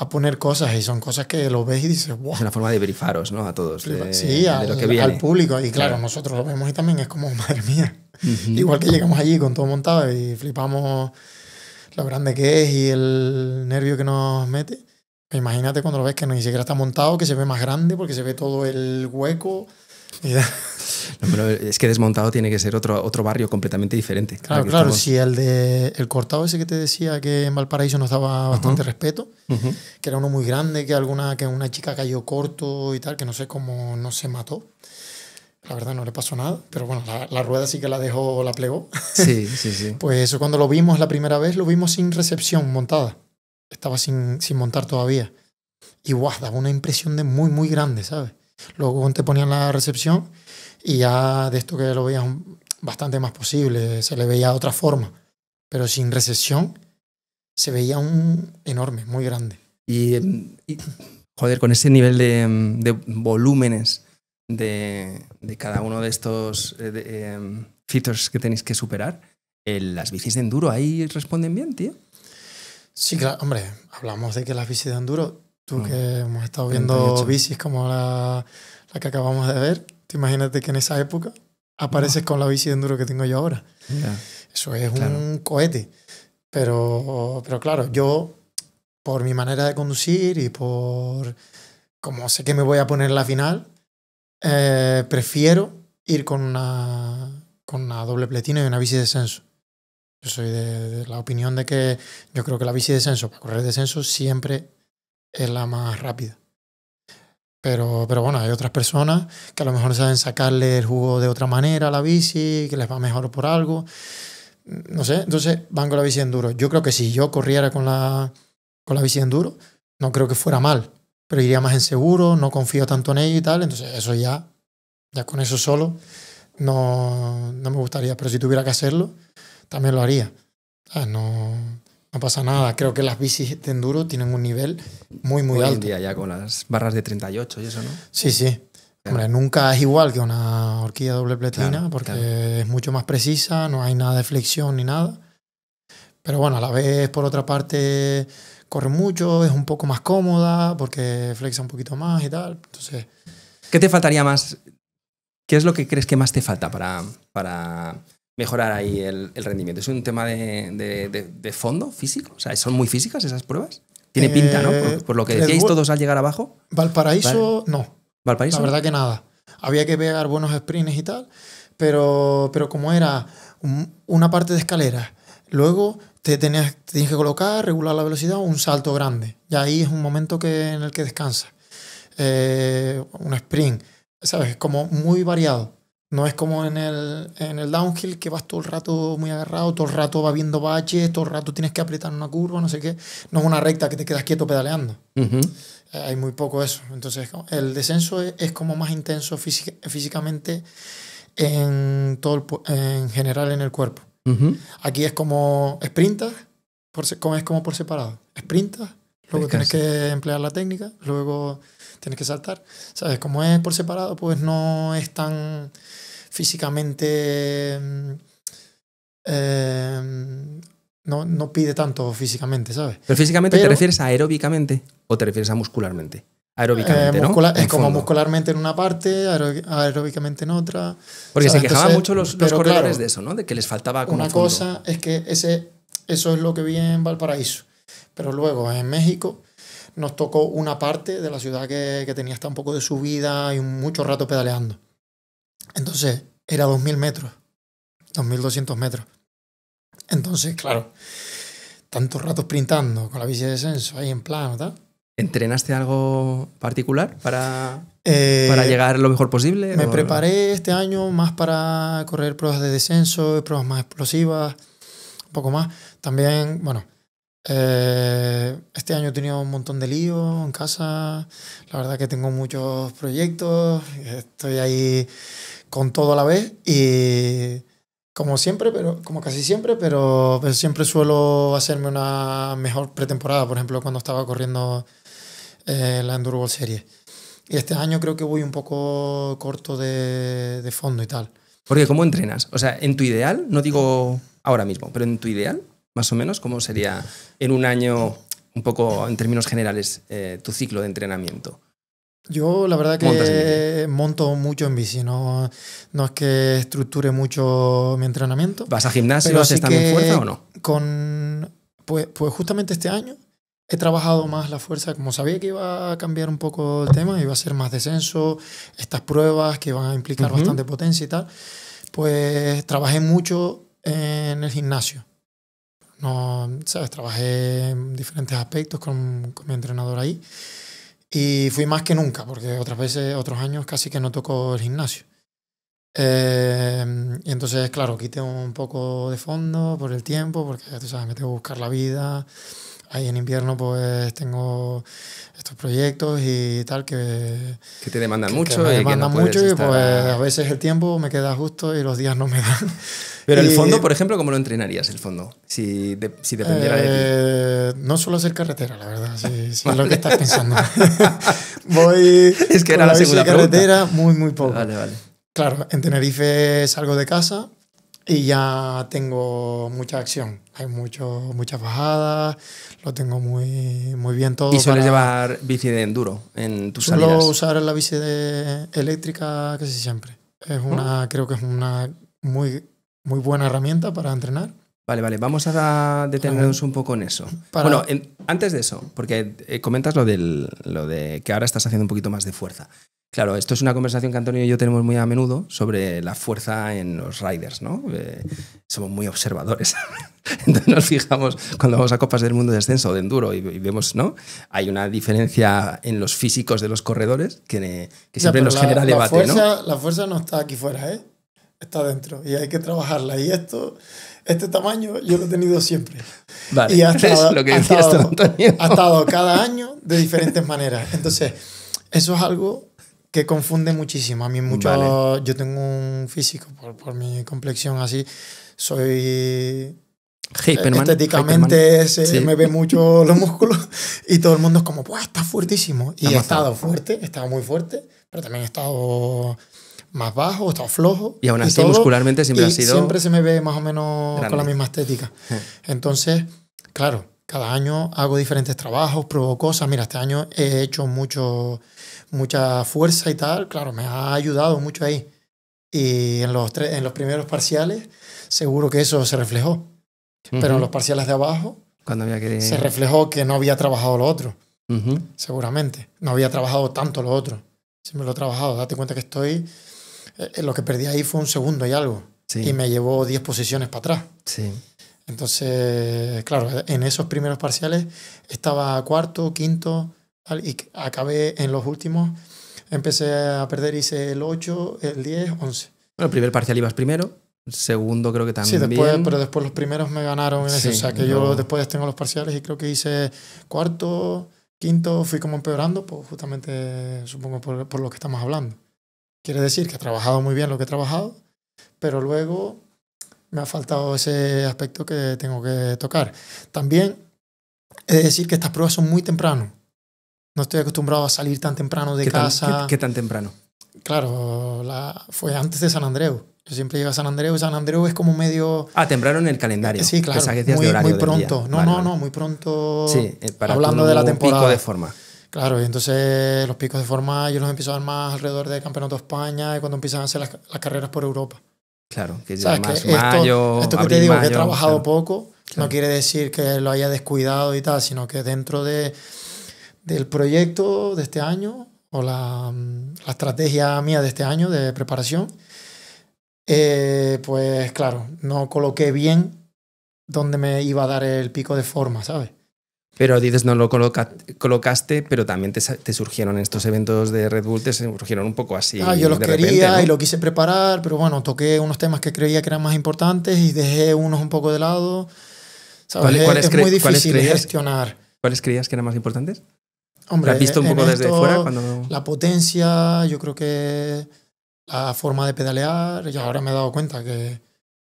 a poner cosas y son cosas que lo ves y dices, wow. Es una forma de brifaros, ¿no? A todos. Sí, de lo que viene. Al público. Y claro, nosotros lo vemos y también es como, madre mía. Igual que llegamos allí con todo montado y flipamos lo grande que es y el nervio que nos mete. Imagínate cuando lo ves que ni siquiera está montado, que se ve más grande porque se ve todo el hueco. No, pero es que desmontado tiene que ser otro barrio completamente diferente. Claro, claro. Si el cortado ese que te decía que en Valparaíso nos daba bastante respeto, que era uno muy grande, que una chica cayó corto y tal, que no sé cómo no se mató. La verdad no le pasó nada, pero bueno, la rueda sí que la dejó, la plegó. Sí, sí, sí. Pues eso cuando lo vimos la primera vez, lo vimos sin recepción montada. Estaba sin montar todavía. Y guau, daba una impresión de muy, muy grande, ¿sabes? Luego te ponían la recepción y ya de esto que lo veías bastante más posible, se le veía de otra forma. Pero sin recepción se veía un enorme, muy grande. Y joder, con ese nivel de volúmenes de cada uno de estos features que tenéis que superar, las bicis de enduro ahí responden bien, tío. Sí, claro, hombre, hablamos de que las bicis de enduro, tú que hemos estado viendo bicis como la que acabamos de ver, te imagínate que en esa época apareces con la bici de enduro que tengo yo ahora. Eso es un cohete. Pero claro, yo, por mi manera de conducir y por como sé que me voy a poner en la final, prefiero ir con una doble pletina y una bici de descenso. Yo soy de la opinión de que yo creo que la bici de descenso, para correr descenso, siempre es la más rápida. Pero bueno, hay otras personas que a lo mejor saben sacarle el jugo de otra manera a la bici, que les va mejor por algo. No sé, entonces van con la bici de enduro. Yo creo que si yo corriera con la bici de enduro, no creo que fuera mal, pero iría más en seguro, no confío tanto en ello y tal. Entonces eso ya con eso solo no me gustaría. Pero si tuviera que hacerlo, también lo haría. No pasa nada. Creo que las bicis de enduro tienen un nivel muy, muy alto. Hoy en día ya con las barras de 38 y eso, ¿no? Sí, sí. Claro. Hombre, nunca es igual que una horquilla doble pletina porque es mucho más precisa, no hay nada de flexión ni nada. Pero bueno, a la vez, por otra parte, corre mucho, es un poco más cómoda porque flexa un poquito más y tal. Entonces, ¿qué te faltaría más? ¿Qué es lo que crees que más te falta para mejorar ahí el rendimiento? ¿Es un tema de fondo físico? O sea, ¿son muy físicas esas pruebas? Tiene pinta, ¿no? Por lo que decíais todos al llegar abajo. Valparaíso, vale. No. ¿Valparaíso? La verdad que nada. Había que pegar buenos sprints y tal, pero como era una parte de escalera, luego tenías que colocar, regular la velocidad, un salto grande. Y ahí es un momento en el que descansas. Un sprint, ¿sabes? Como muy variado. No es como en el downhill que vas todo el rato muy agarrado, todo el rato va viendo baches, todo el rato tienes que apretar una curva, no sé qué. No es una recta que te quedas quieto pedaleando. Hay muy poco eso. Entonces el descenso es como más intenso físicamente en general en el cuerpo. Aquí es como sprintas, es como por separado. Sprintas, luego tienes que emplear la técnica, luego tienes que saltar. ¿Sabes? Como es por separado, pues no es tan físicamente... no pide tanto físicamente, ¿sabes? ¿Pero físicamente te refieres aeróbicamente o te refieres a muscularmente? Aeróbicamente, ¿no? Es como muscularmente en una parte, aeróbicamente en otra. Porque se quejaban mucho los corredores, claro, de eso, ¿no? De que les faltaba como una fondo. Cosa es que eso es lo que vi en Valparaíso. Pero luego en México nos tocó una parte de la ciudad que tenía hasta un poco de subida y mucho rato pedaleando. Entonces era 2.000 metros, 2.200 metros. Entonces, claro, tanto rato sprintando con la bici de descenso ahí en plano, ¿tal? ¿Entrenaste algo particular para llegar lo mejor posible? Me preparé este año más para correr pruebas de descenso, pruebas más explosivas, un poco más. También, bueno, este año he tenido un montón de líos en casa. La verdad que tengo muchos proyectos. Estoy ahí con todo a la vez y como siempre, como casi siempre, pero siempre suelo hacerme una mejor pretemporada. Por ejemplo, cuando estaba corriendo la Enduro World Series. Y este año creo que voy un poco corto de fondo y tal. Porque ¿cómo entrenas? O sea, en tu ideal, no digo ahora mismo, pero en tu ideal, más o menos, ¿cómo sería en un año un poco en términos generales, tu ciclo de entrenamiento? Yo la verdad que monto mucho en bici, no es que estructure mucho mi entrenamiento. ¿Vas a gimnasio, pero haces sí también que fuerza o no? Pues justamente este año he trabajado más la fuerza, como sabía que iba a cambiar un poco el tema, iba a ser más descenso, estas pruebas que iban a implicar bastante potencia y tal, pues trabajé mucho en el gimnasio. No, ¿sabes? Trabajé en diferentes aspectos con mi entrenador ahí. Y fui más que nunca, porque otros años casi que no toco el gimnasio. Y entonces, claro, quité un poco de fondo por el tiempo, porque tú sabes, me tengo que buscar la vida. Ahí en invierno pues tengo estos proyectos y tal que te demandan mucho. Me y demandan que no mucho y estar... pues a veces el tiempo me queda justo y los días no me dan. Pero el fondo, por ejemplo, ¿cómo lo entrenarías el fondo? Si dependiera de ti. No suelo hacer carretera, la verdad, si es lo que estás pensando. Es que era la segunda carretera muy poco. Vale. Claro, en Tenerife salgo de casa y ya tengo mucha acción. Hay muchas bajadas, lo tengo muy bien todo. ¿Y sueles llevar bici de enduro en tus salidas? Suelo usar la bici eléctrica casi siempre. Creo que es una muy buena herramienta para entrenar. Vale, vamos a detenernos un poco en eso. Antes de eso, porque comentas lo de que ahora estás haciendo un poquito más de fuerza. Claro, esto es una conversación que Antonio y yo tenemos muy a menudo sobre la fuerza en los riders, ¿no? Somos muy observadores. Entonces nos fijamos cuando vamos a copas del mundo de descenso o de enduro y vemos, ¿no? Hay una diferencia en los físicos de los corredores que siempre nos genera debate, ¿no? La fuerza no está aquí fuera, ¿eh? Está dentro y hay que trabajarla. Y este tamaño yo lo he tenido siempre. Vale, y es lo que decías tú, Antonio. Ha estado cada año de diferentes maneras. Entonces, eso es algo que confunde muchísimo. A mí yo tengo un físico por mi complexión así. Soy... estéticamente me ve mucho los músculos y todo el mundo es como, ¡buah, está fuertísimo! Y he estado muy fuerte, pero también he estado más bajo, he estado flojo. Y aún así, muscularmente siempre siempre se me ve más o menos grande, con la misma estética. Entonces, claro, cada año hago diferentes trabajos, pruebo cosas. Mira, este año he hecho mucha fuerza y tal. Claro, me ha ayudado mucho ahí. Y en los primeros parciales seguro que eso se reflejó. Pero en los parciales de abajo se reflejó que no había trabajado lo otro. Seguramente. No había trabajado tanto lo otro. Siempre lo he trabajado. Date cuenta que lo que perdí ahí fue un segundo y algo. Sí. Y me llevó 10 posiciones para atrás. Sí. Entonces, claro, en esos primeros parciales estaba cuarto, quinto, y acabé en los últimos. Empecé a perder, hice el 8, el 10, 11. Bueno, el primer parcial ibas primero. Segundo creo que también. Sí, pero después los primeros me ganaron en eso. O sea, que yo después tengo los parciales y creo que hice cuarto, quinto, fui como empeorando, pues justamente supongo por lo que estamos hablando. Quiere decir que he trabajado muy bien lo que he trabajado, pero luego me ha faltado ese aspecto que tengo que tocar. También he de decir que estas pruebas son muy temprano. No estoy acostumbrado a salir tan temprano de casa. ¿Qué tan temprano? Claro, fue antes de San Andreu. Yo siempre llego a San Andreu. San Andreu es como medio... temprano en el calendario. Sí, claro. Muy pronto. Muy pronto. Sí, para hablando de la temporada. Pico de forma. Claro, y entonces los picos de forma yo los empiezo a dar más alrededor del Campeonato de España y cuando empiezan a hacer las carreras por Europa. Claro, que ya más que mayo, esto que abril, te digo, mayo, que he trabajado poco, claro. No quiere decir que lo haya descuidado y tal, sino que dentro del proyecto de este año o la estrategia mía de este año de preparación, pues claro, no coloqué bien dónde me iba a dar el pico de forma, ¿sabes? Pero dices, no lo colocaste, pero también te surgieron estos eventos de Red Bull, te surgieron un poco así. Yo los quería, repente, ¿no? y lo quise preparar, pero bueno, toqué unos temas que creía que eran más importantes y dejé unos un poco de lado. ¿Sabes? Es muy difícil gestionar. ¿Cuáles creías que eran más importantes? Hombre, ¿La has visto un poco desde fuera? La potencia, yo creo que la forma de pedalear, ya ahora me he dado cuenta que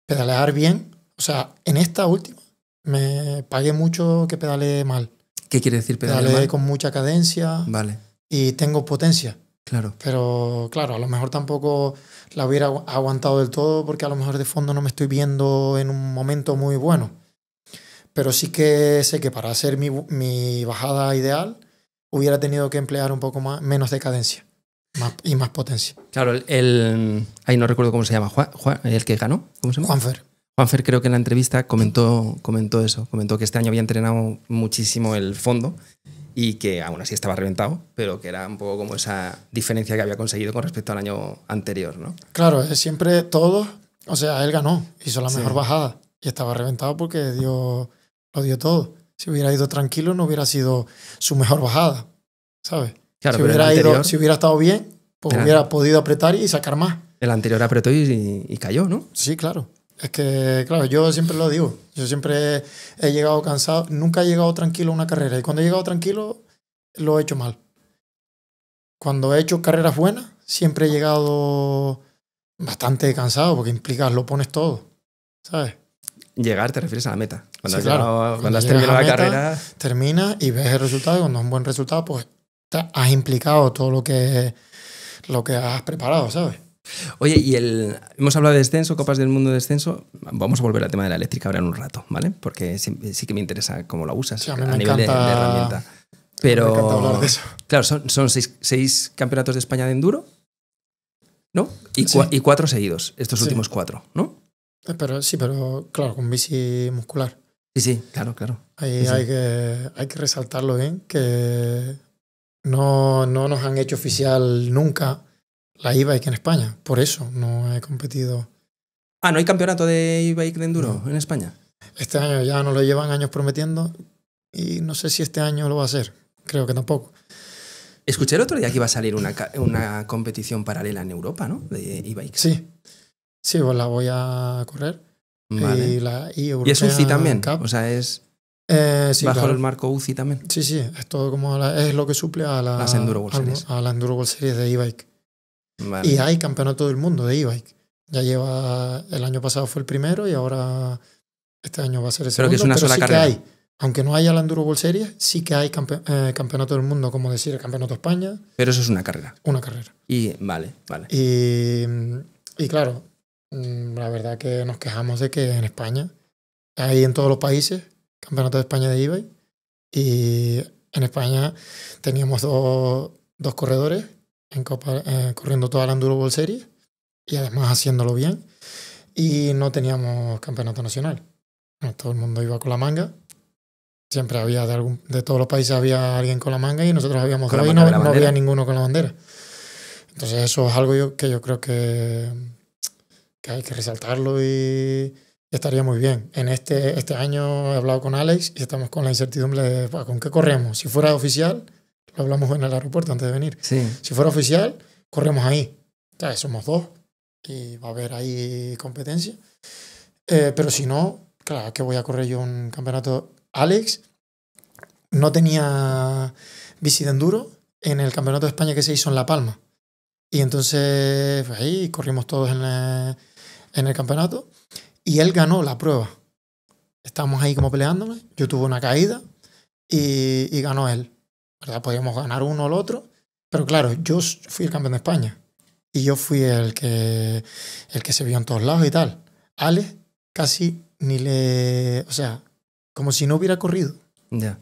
pedalear bien, o sea, en esta última, me pagué mucho que pedaleé mal. ¿Qué quiere decir pedalear mal? Pedaleé con mucha cadencia. Vale. Y tengo potencia. Claro. Pero claro, a lo mejor tampoco la hubiera aguantado del todo porque a lo mejor de fondo no me estoy viendo en un momento muy bueno. pero sí que sé que para hacer mi bajada ideal hubiera tenido que emplear un poco menos de cadencia y más potencia. Claro, ahí no recuerdo cómo se llama, el que ganó, ¿cómo se llama? Juanfer creo que en la entrevista comentó eso, comentó que este año había entrenado muchísimo el fondo y que aún así estaba reventado, pero que era un poco como esa diferencia que había conseguido con respecto al año anterior, ¿no? Claro, siempre todos, o sea, él ganó, hizo la mejor bajada y estaba reventado porque lo dio todo. Si hubiera ido tranquilo no hubiera sido su mejor bajada, ¿sabes? Claro, si hubiera estado bien, pues hubiera podido apretar y sacar más. El anterior apretó y cayó, ¿no? Sí, claro. Es que, claro, yo siempre lo digo. Yo siempre he llegado cansado. Nunca he llegado tranquilo a una carrera. Y cuando he llegado tranquilo, lo he hecho mal. Cuando he hecho carreras buenas, siempre he llegado bastante cansado porque implica, lo pones todo, ¿sabes? Llegar, te refieres a la meta. Cuando, sí, claro. Cuando has terminado la carrera... Terminas y ves el resultado. Y cuando es un buen resultado, pues has implicado todo lo que has preparado, ¿sabes? Oye, hemos hablado de descenso, Copas del Mundo de descenso. Vamos a volver al tema de la eléctrica ahora en un rato, ¿vale? Porque sí que me interesa cómo la usas, sí, a nivel de herramienta. Pero, me encanta hablar de eso. Claro, son seis campeonatos de España de enduro, ¿no? Y 4 seguidos, estos últimos 4, ¿no? Pero claro, con bici muscular. Sí, claro. Ahí sí. hay que resaltarlo bien, que no nos han hecho oficial nunca la e-bike en España. Por eso no he competido. Ah, ¿no hay campeonato de e-bike de enduro en España? Este año ya nos lo llevan años prometiendo y no sé si este año lo va a hacer. Creo que tampoco. Escuché el otro día que iba a salir una competición paralela en Europa, ¿no? De e-bike. Sí, pues la voy a correr. Vale. ¿Y es UCI también? Cup. O sea, es sí, bajo claro. el marco UCI también. Sí, es todo como es lo que suple a las Enduro World Series. A la Enduro World Series de e-bike. Vale. Y hay campeonato del mundo de e-bike. Ya el año pasado fue el primero y ahora este año va a ser el segundo. Pero que es una sola carrera. Que hay, aunque no haya la Enduro World Series, sí que hay campeonato del mundo, como decir, el campeonato de España. Pero eso es una carrera. Una carrera. Y vale. Y claro, la verdad que nos quejamos de que en España hay en todos los países campeonato de España de e-bike y en España teníamos dos corredores corriendo toda la Enduro World Series y además haciéndolo bien y no teníamos campeonato nacional. Bueno, todo el mundo iba con la manga. Siempre había de todos los países había alguien con la manga y nosotros habíamos dos y no había ninguno con la bandera. Entonces eso es algo que yo creo que hay que resaltarlo y estaría muy bien. En este año he hablado con Alex y estamos con la incertidumbre de ¿con qué corremos? Si fuera oficial, lo hablamos en el aeropuerto antes de venir. Sí. Si fuera oficial, corremos ahí. Ya, somos 2 y va a haber ahí competencia. Pero si no, claro, que voy a correr yo un campeonato. Alex no tenía bici de enduro en el campeonato de España que se hizo en La Palma. Y entonces pues ahí corrimos todos en el campeonato y él ganó la prueba. Estábamos ahí como peleándome. Yo tuve una caída y ganó él. ¿Verdad? Podíamos ganar uno o el otro. Pero claro, yo fui el campeón de España. Y yo fui el que se vio en todos lados y tal. Alex casi o sea, como si no hubiera corrido. Ya.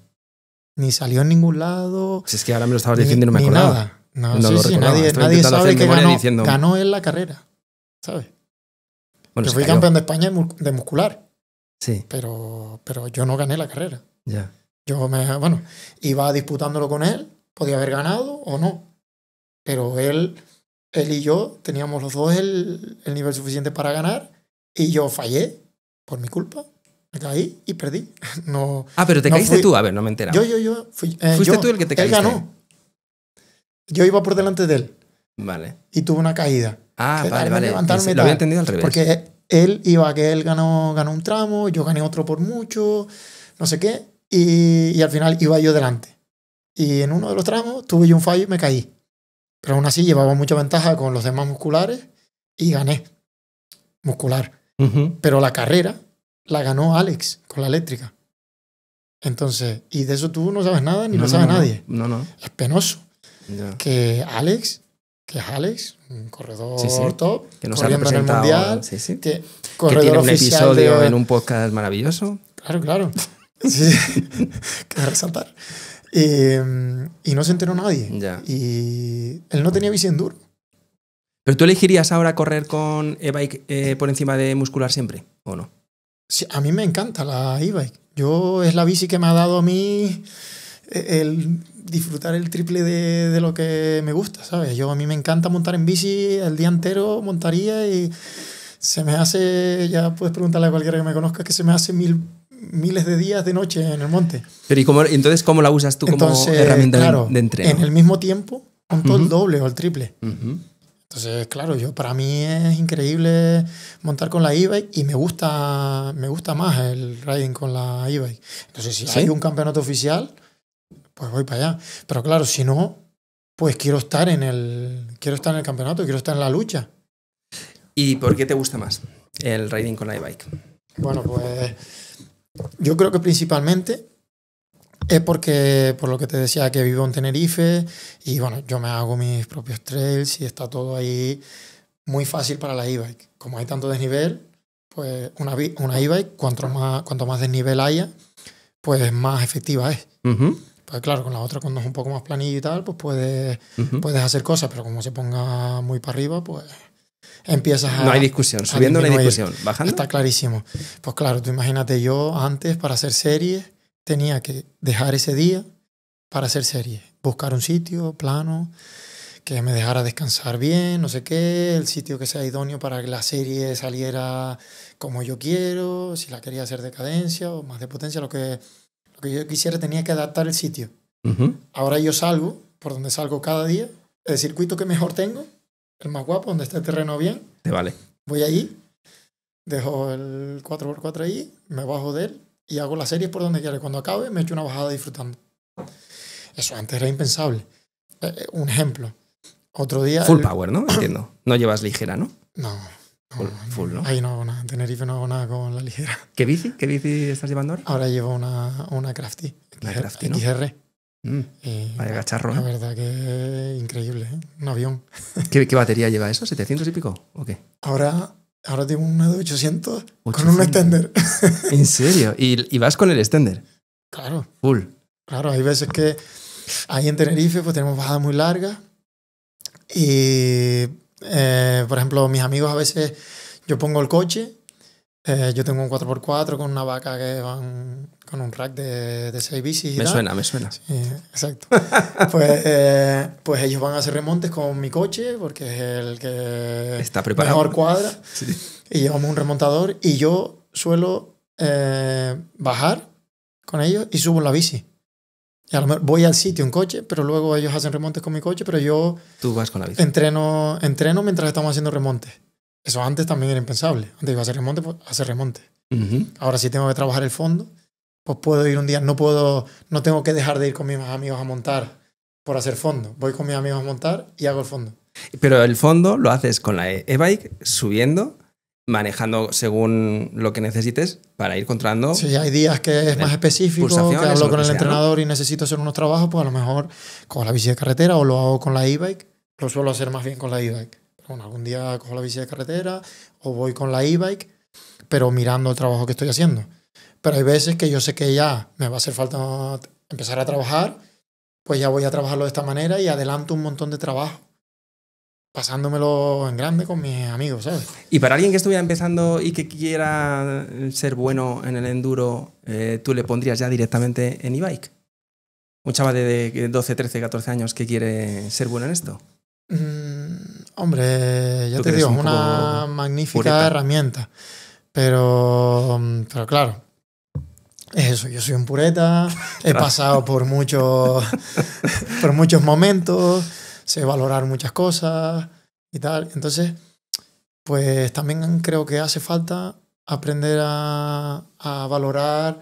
Ni salió en ningún lado. Si es que ahora me lo estabas diciendo y no me acordaba. Nada. No, sí, nadie sabe que ganó él la carrera. ¿Sabes? Bueno, yo fui campeón de España de muscular. Sí. Pero yo no gané la carrera. Ya. Yo iba disputándolo con él. Podía haber ganado o no. Pero él y yo teníamos los dos el nivel suficiente para ganar. Y yo fallé por mi culpa. Me caí y perdí. No, pero te caíste tú. A ver, no me he enterado. Yo fui. ¿Fuiste tú el que te caíste? Él ganó. Yo iba por delante de él. Vale. Y tuve una caída. Vale. Sí, lo había entendido al revés. Porque él ganó un tramo, yo gané otro por mucho, no sé qué. Y al final iba yo delante. Y en uno de los tramos tuve yo un fallo y me caí. Pero aún así llevaba mucha ventaja con los demás musculares y gané. Muscular. Pero la carrera la ganó Alex con la eléctrica. Entonces, y de eso tú no sabes nada ni lo sabe nadie. No. Es penoso. Ya. Que es Alex, un corredor top, que nos corriendo en el mundial, que corredor tiene un oficial episodio en un podcast maravilloso. Claro. Sí, que resaltar. Y no se enteró nadie. Ya. Y él no tenía bici enduro. ¿Pero tú elegirías ahora correr con e-bike por encima de muscular siempre, o no? Sí, a mí me encanta la e-bike. Es la bici que me ha dado a mí el disfrutar el triple de lo que me gusta, ¿sabes? A mí me encanta montar en bici el día entero, montaría y se me hace, ya puedes preguntarle a cualquiera que me conozca, que se me hace miles de días de noche en el monte. Pero entonces cómo la usas tú como herramienta de entreno? En el mismo tiempo monto el doble o el triple. Uh-huh. Entonces, claro, para mí es increíble montar con la e-bike y me gusta más el riding con la e-bike. Entonces, si hay un campeonato oficial, pues voy para allá. Pero claro, si no, pues quiero estar en el campeonato, quiero estar en la lucha. ¿Y por qué te gusta más el riding con la e-bike? Bueno, pues yo creo que principalmente es porque, por lo que te decía, que vivo en Tenerife y bueno, yo me hago mis propios trails y está todo ahí muy fácil para la e-bike. Como hay tanto desnivel, pues una e-bike, cuanto más desnivel haya, pues más efectiva es. Uh-huh. Pues claro, con la otra cuando es un poco más planillo y tal, pues puedes hacer cosas, pero como se ponga muy para arriba, pues empiezas a... No hay discusión, subiendo no hay discusión, bajando. Está clarísimo. Pues claro, tú imagínate, yo antes para hacer series tenía que dejar ese día para hacer series. Buscar un sitio plano, que me dejara descansar bien, no sé qué, el sitio que sea idóneo para que la serie saliera como yo quiero, si la quería hacer de cadencia o más de potencia, lo que yo quisiera tenía que adaptar el sitio. Uh-huh. Ahora yo salgo, por donde salgo cada día, el circuito que mejor tengo, el más guapo, donde está el terreno bien. Te vale. Voy allí, dejo el 4x4 ahí, me bajo de él y hago las series por donde quiera. Cuando acabe me echo una bajada disfrutando. Eso antes era impensable. Un ejemplo. Otro día... Full power, ¿no? Entiendo. No llevas ligera, ¿no? No. Full, ¿no? Ahí no hago nada. En Tenerife no hago nada con la ligera. ¿Qué bici? ¿Qué bici estás llevando ahora? Ahora llevo una Crafty. Una Crafty, ¿no? XR. Vaya cacharro, La verdad que es increíble, ¿eh? Un avión. ¿Qué batería lleva eso? ¿700 y pico? ¿O qué? Ahora tengo una de 800 con un extender. ¿En serio? ¿Y vas con el extender? Claro. Full. Claro, hay veces que ahí en Tenerife pues tenemos bajadas muy largas y, por ejemplo, mis amigos a veces, yo pongo el coche, yo tengo un 4x4 con una vaca que van con un rack de 6 bicis. Me suena. Sí, exacto. Pues ellos van a hacer remontes con mi coche porque es el que está preparado, mejor cuadra. Sí. Y llevamos un remontador y yo suelo bajar con ellos y subo en la bici. Y a lo mejor voy al sitio en coche, pero luego ellos hacen remontes con mi coche, pero yo... Tú vas con la bici. Entreno mientras estamos haciendo remontes. Eso antes también era impensable. Antes iba a hacer remonte, pues hacer remonte. Uh-huh. Ahora si tengo que trabajar el fondo, pues puedo ir un día, no tengo que dejar de ir con mis amigos a montar por hacer fondo. Voy con mis amigos a montar y hago el fondo. Pero el fondo lo haces con la e-bike, subiendo, manejando según lo que necesites para ir controlando. Si hay días que es más específico, que hablo con el entrenador, ¿no? Y necesito hacer unos trabajos, pues a lo mejor cojo la bici de carretera o lo hago con la e-bike. Lo suelo hacer más bien con la e-bike. Bueno, algún día cojo la bici de carretera o voy con la e-bike, pero mirando el trabajo que estoy haciendo. Pero hay veces que yo sé que ya me va a hacer falta empezar a trabajar, pues ya voy a trabajarlo de esta manera y adelanto un montón de trabajo, pasándomelo en grande con mis amigos, ¿sabes? Y para alguien que estuviera empezando y que quiera ser bueno en el enduro, ¿tú le pondrías ya directamente en e-bike? Un chaval de 12, 13, 14 años que quiere ser bueno en esto. Hombre, ya te digo, es una magnífica herramienta. Pero claro, es eso, yo soy un pureta, he pasado por muchos momentos, sé valorar muchas cosas y tal. Entonces, pues también creo que hace falta aprender a valorar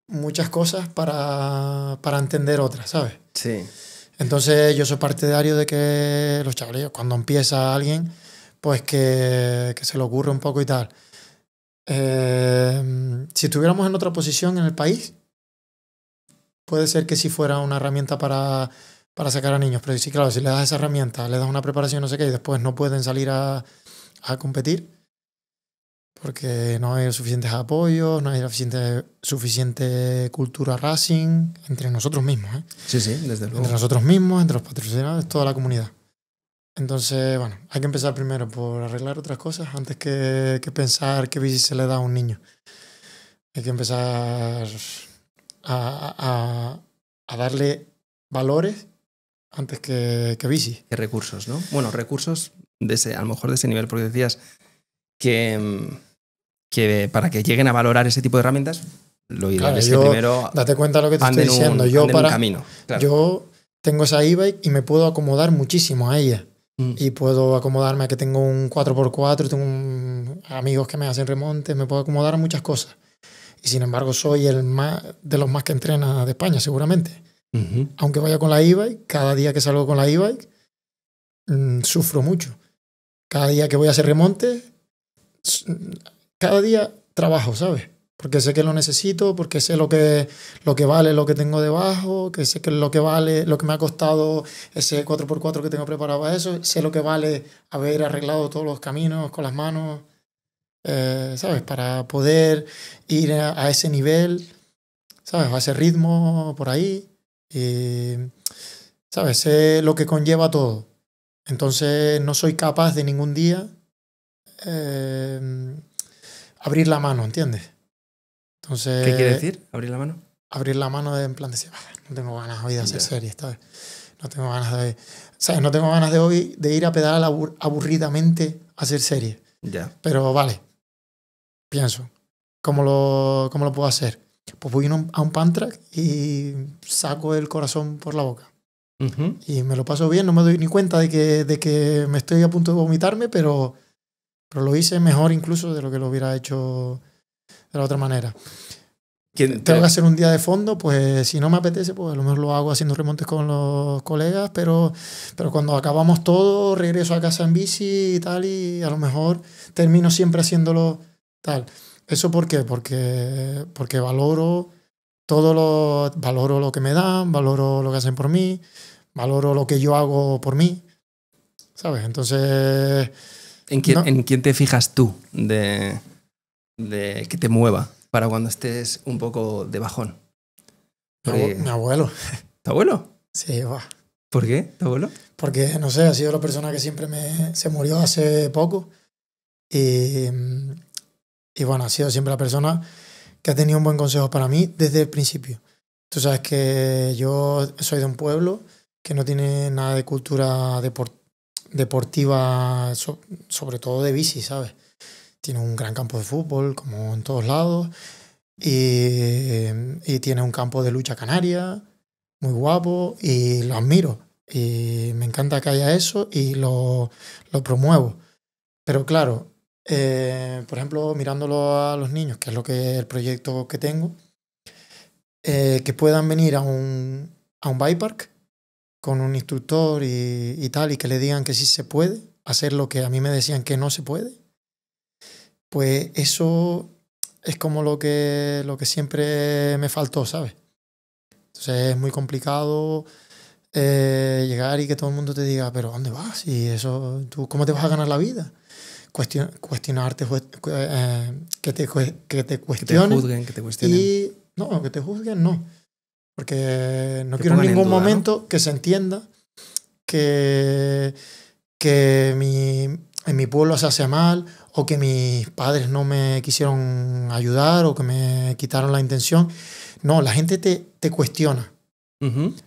muchas cosas para entender otras, ¿sabes? Sí. Entonces yo soy partidario de que los chavales, cuando empieza alguien, pues que se le ocurre un poco y tal. Si estuviéramos en otra posición en el país, puede ser que sí fuera una herramienta para sacar a niños. Pero sí, claro, si le das esa herramienta, le das una preparación, no sé qué, y después no pueden salir a competir, porque no hay suficientes apoyos, no hay suficiente cultura racing entre nosotros mismos, ¿eh? Sí, sí, desde luego. Entre nosotros mismos, entre los patrocinadores, toda la comunidad. Entonces, bueno, hay que empezar primero por arreglar otras cosas antes que pensar qué bici se le da a un niño. Hay que empezar a darle valores antes que bici. ¿Qué recursos, no? Bueno, recursos a lo mejor de ese nivel, porque decías que para que lleguen a valorar ese tipo de herramientas, lo ideal es que primero date cuenta de lo que te estoy diciendo. Yo tengo esa e-bike y me puedo acomodar muchísimo a ella. Y puedo acomodarme a que tengo un 4x4, tengo amigos que me hacen remontes, me puedo acomodar a muchas cosas. Y sin embargo soy de los más que entrena de España, seguramente. Aunque vaya con la e-bike, cada día que salgo con la e-bike, sufro mucho. Cada día que voy a hacer remontes, cada día trabajo, ¿sabes? Porque sé que lo necesito, porque sé lo que vale lo que tengo debajo, que sé que lo que vale, lo que me ha costado ese 4x4 que tengo preparado para eso, sé lo que vale haber arreglado todos los caminos con las manos, ¿sabes? Para poder ir a ese nivel, ¿sabes? A ese ritmo por ahí, y, ¿sabes? Sé lo que conlleva todo. Entonces no soy capaz de ningún día abrir la mano, ¿entiendes? Entonces, ¿qué quiere decir? ¿Abrir la mano? Abrir la mano en plan de decir, no tengo ganas hoy de hacer series, ¿sabes? No tengo ganas de... ¿Sabes? No tengo ganas de hoy de ir a pedalar aburridamente a hacer series. Ya. Pero vale, pienso, ¿cómo lo puedo hacer? Pues voy a un pan track y saco el corazón por la boca. Y me lo paso bien, no me doy ni cuenta de que me estoy a punto de vomitarme, pero lo hice mejor incluso de lo que lo hubiera hecho de la otra manera. Tengo que hacer un día de fondo, pues si no me apetece, pues a lo mejor lo hago haciendo remontes con los colegas, pero cuando acabamos todo, regreso a casa en bici y tal, y a lo mejor termino siempre haciéndolo tal. ¿Eso por qué? Porque valoro valoro lo que me dan, valoro lo que hacen por mí, valoro lo que yo hago por mí, ¿sabes? Entonces... ¿En quién te fijas tú de que te mueva para cuando estés un poco de bajón? Mi abuelo. ¿Tu abuelo? Sí, va. ¿Por qué? ¿Tu abuelo? Porque, no sé, ha sido la persona que siempre se murió hace poco. Y bueno, ha sido siempre la persona que ha tenido un buen consejo para mí desde el principio. Tú sabes que yo soy de un pueblo que no tiene nada de cultura deportiva, sobre todo de bici, ¿sabes? Tiene un gran campo de fútbol, como en todos lados, y tiene un campo de lucha canaria, muy guapo, y lo admiro. Y me encanta que haya eso y lo promuevo. Pero claro, por ejemplo, mirándolo a los niños, que es el proyecto que tengo, que puedan venir a un bike park con un instructor y tal, y que le digan que sí se puede hacer lo que a mí me decían que no se puede, pues eso es como lo que siempre me faltó, ¿sabes? Entonces es muy complicado llegar y que todo el mundo te diga, pero ¿dónde vas? Y eso, ¿tú cómo te vas a ganar la vida? Cuestionarte, que te cuestionen. Que te cuestionen. Y no, que te juzguen, no. Porque no quiero en ningún momento, ¿no?, que se entienda que en mi pueblo se hace mal, o que mis padres no me quisieron ayudar, o que me quitaron la intención. No, la gente te cuestiona.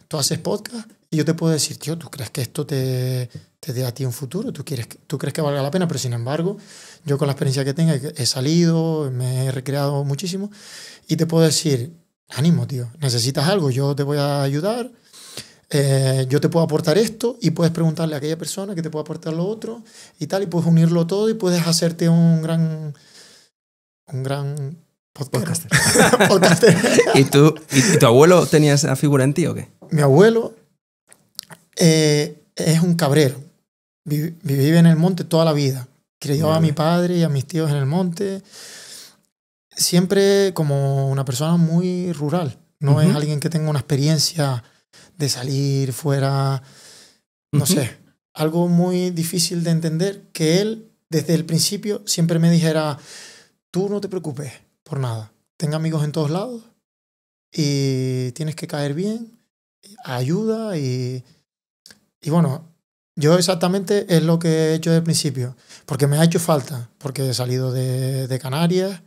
Tú haces podcast y yo te puedo decir, tío, ¿tú crees que esto te dé a ti un futuro? ¿Tú crees que valga la pena? Pero sin embargo, yo con la experiencia que tengo he salido, me he recreado muchísimo y te puedo decir, ánimo, tío, necesitas algo, yo te voy a ayudar, yo te puedo aportar esto, y puedes preguntarle a aquella persona que te puede aportar lo otro y tal, y puedes unirlo todo y puedes hacerte un gran podcaster. ¿Y tu abuelo tenía esa figura en ti o qué? Mi abuelo es un cabrero. Vive en el monte toda la vida. Crió a mi padre y a mis tíos en el monte. Siempre como una persona muy rural. No es alguien que tenga una experiencia de salir fuera, no sé, algo muy difícil de entender, que él desde el principio siempre me dijera, tú no te preocupes por nada. Ten amigos en todos lados y tienes que caer bien, ayuda y bueno, yo exactamente es lo que he hecho desde el principio, porque me ha hecho falta, porque he salido de Canarias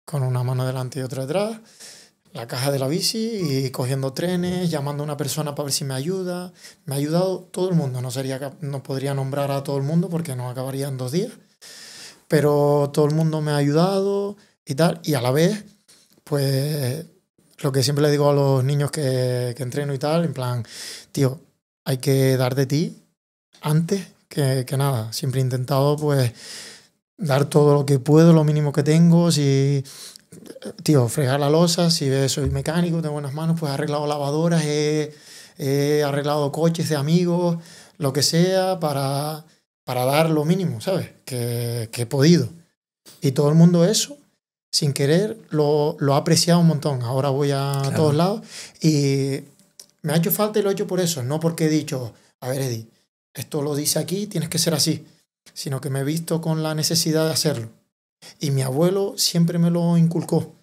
con una mano delante y otra detrás, la caja de la bici y cogiendo trenes, llamando a una persona para ver si me ayuda. Me ha ayudado todo el mundo, no podría nombrar a todo el mundo porque no acabaría en 2 días, pero todo el mundo me ha ayudado y tal, y a la vez, pues lo que siempre le digo a los niños que entreno y tal, en plan, tío, hay que dar de ti antes que nada. Siempre he intentado, pues, dar todo lo que puedo, lo mínimo que tengo. Si, tío, fregar la losa, si ves, soy mecánico, tengo buenas manos, pues he arreglado lavadoras, he arreglado coches de amigos, lo que sea, para dar lo mínimo, ¿sabes? Que he podido. Y todo el mundo eso, sin querer, lo ha apreciado un montón. Ahora voy a todos lados y me ha hecho falta y lo he hecho por eso. No porque he dicho, a ver, Eddie, esto lo dice aquí, tienes que ser así. Sino que me he visto con la necesidad de hacerlo. Y mi abuelo siempre me lo inculcó.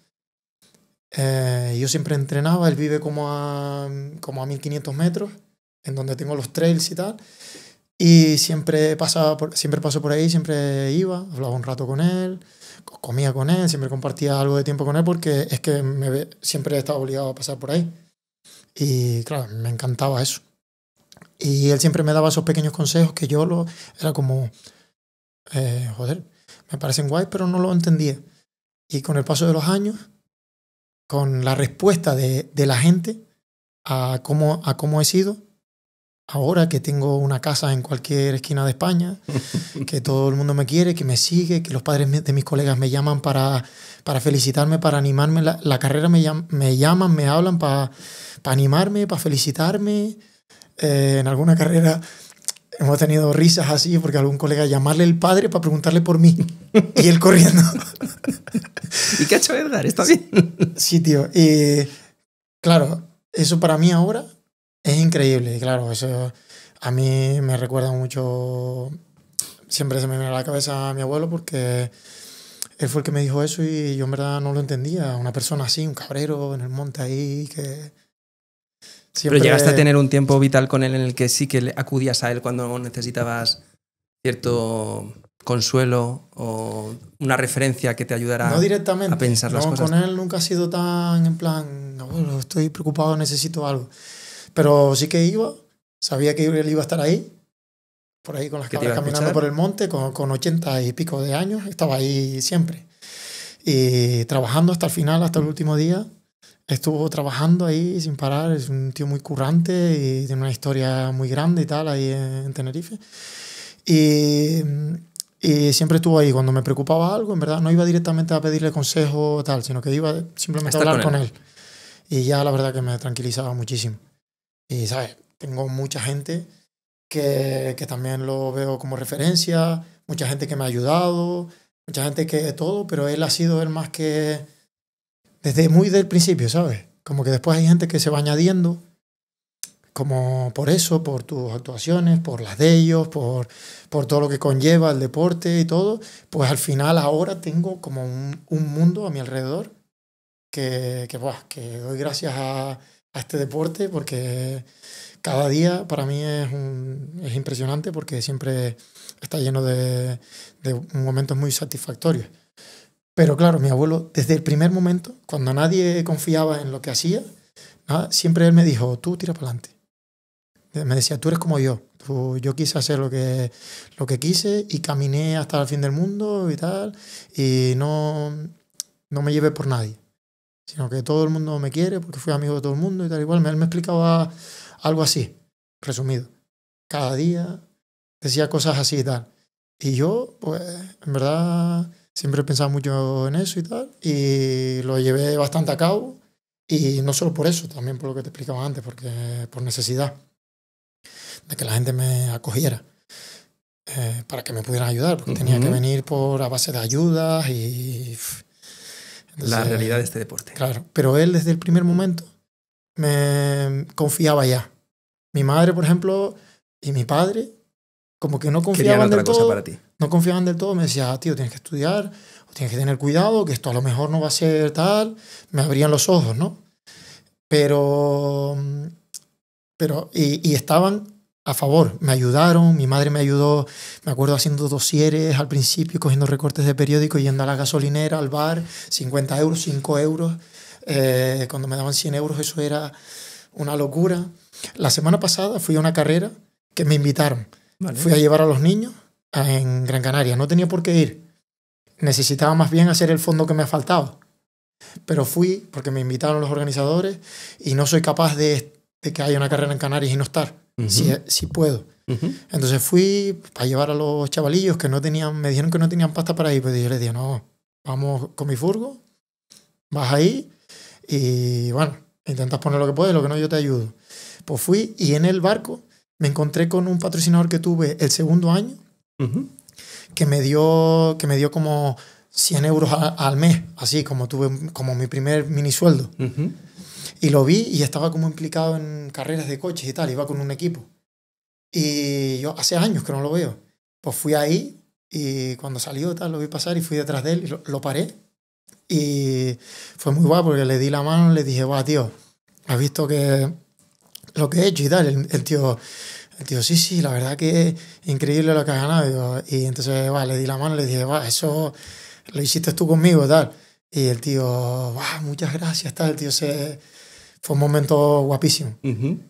Yo siempre entrenaba, él vive como a 1500 metros, en donde tengo los trails y tal. Y siempre paso por ahí, siempre iba, hablaba un rato con él, comía con él, siempre compartía algo de tiempo con él porque es que siempre he estado obligado a pasar por ahí. Y claro, me encantaba eso. Y él siempre me daba esos pequeños consejos que era como, joder, me parecen guay, pero no lo entendía. Y con el paso de los años, con la respuesta de la gente a cómo he sido, ahora que tengo una casa en cualquier esquina de España, que todo el mundo me quiere, que me sigue, que los padres de mis colegas me llaman para felicitarme, para animarme, la carrera me llaman, me hablan para animarme, para felicitarme. En alguna carrera hemos tenido risas así porque algún colega llamarle el padre para preguntarle por mí y él corriendo. ¿Y qué ha hecho Edgar? ¿Está bien? Sí, tío. Y claro, eso para mí ahora es increíble. Y claro, eso a mí me recuerda mucho. Siempre se me viene a la cabeza a mi abuelo porque él fue el que me dijo eso y yo en verdad no lo entendía. Una persona así, un cabrero en el monte ahí que... Siempre... Pero llegaste a tener un tiempo vital con él en el que sí que acudías a él cuando necesitabas cierto consuelo o una referencia que te ayudara no directamente, a pensar las cosas. Con él nunca ha sido tan en plan, abuelo, estoy preocupado, necesito algo. Pero sí que sabía que él iba a estar ahí, por ahí con las cabras caminando por el monte, con 80 y pico de años, estaba ahí siempre. Y trabajando hasta el final, hasta el último día. Estuvo trabajando ahí sin parar, es un tío muy currante y tiene una historia muy grande y tal ahí en Tenerife. Y siempre estuvo ahí. Cuando me preocupaba algo, en verdad, no iba directamente a pedirle consejo o tal, sino que iba simplemente a hablar con él. Y ya la verdad que me tranquilizaba muchísimo. Y, ¿sabes? Tengo mucha gente que también lo veo como referencia, mucha gente que me ha ayudado, mucha gente que todo, pero él ha sido el más que... Desde muy del principio, ¿sabes? Como que después hay gente que se va añadiendo, como por eso, por tus actuaciones, por las de ellos, por todo lo que conlleva el deporte y todo, pues al final ahora tengo como un mundo a mi alrededor que doy gracias a este deporte porque cada día para mí es impresionante porque siempre está lleno de momentos muy satisfactorios. Pero claro, mi abuelo, desde el primer momento, cuando nadie confiaba en lo que hacía, siempre él me dijo, tú tira para adelante. Me decía, tú eres como yo. Yo quise hacer lo que quise y caminé hasta el fin del mundo y tal. Y no me llevé por nadie. Sino que todo el mundo me quiere porque fui amigo de todo el mundo y tal. Igual él me explicaba algo así, resumido. Cada día decía cosas así y tal. Y yo, pues, en verdad... Siempre he pensado mucho en eso y tal, y lo llevé bastante a cabo, y no solo por eso, también por lo que te explicaba antes, porque por necesidad de que la gente me acogiera, para que me pudieran ayudar, porque tenía que venir a base de ayudas y... Entonces, la realidad de este deporte. Claro, pero él desde el primer momento me confiaba ya. Mi madre, por ejemplo, y mi padre como que no Querían confiaban otra del cosa todo. para ti. No confiaban del todo. Me decía, tío, tienes que estudiar, o tienes que tener cuidado, que esto a lo mejor no va a ser tal. Me abrían los ojos, ¿no? Pero y estaban a favor, me ayudaron, mi madre me ayudó, me acuerdo haciendo dosieres al principio, cogiendo recortes de periódico, yendo a la gasolinera, al bar, 50 euros, 5 euros. Cuando me daban 100 euros eso era una locura. La semana pasada fui a una carrera que me invitaron. Vale. Fui a llevar a los niños en Gran Canaria. No tenía por qué ir. Necesitaba más bien hacer el fondo que me ha faltado. Pero fui porque me invitaron los organizadores y no soy capaz de que haya una carrera en Canarias y no estar. Si puedo. Entonces fui para llevar a los chavalillos que no tenían, me dijeron que no tenían pasta para ir, pero yo les dije, no, vamos con mi furgo, vas ahí y bueno, intentas poner lo que puedes, lo que no yo te ayudo. Pues fui y en el barco me encontré con un patrocinador que tuve el segundo año que me dio como 100 euros al mes, así como tuve como mi primer mini sueldo. Y lo vi y estaba como implicado en carreras de coches y tal, iba con un equipo. Y yo hace años que no lo veo. Pues fui ahí y cuando salió tal, lo vi pasar y fui detrás de él y lo paré. Y fue muy guapo porque le di la mano y le dije, va, tío, ¿has visto lo que he hecho y tal? El tío, sí, la verdad que es increíble lo que has ganado. Y entonces, le di la mano y le dije, eso lo hiciste tú conmigo, tal. Y el tío, muchas gracias, tal. El tío fue un momento guapísimo.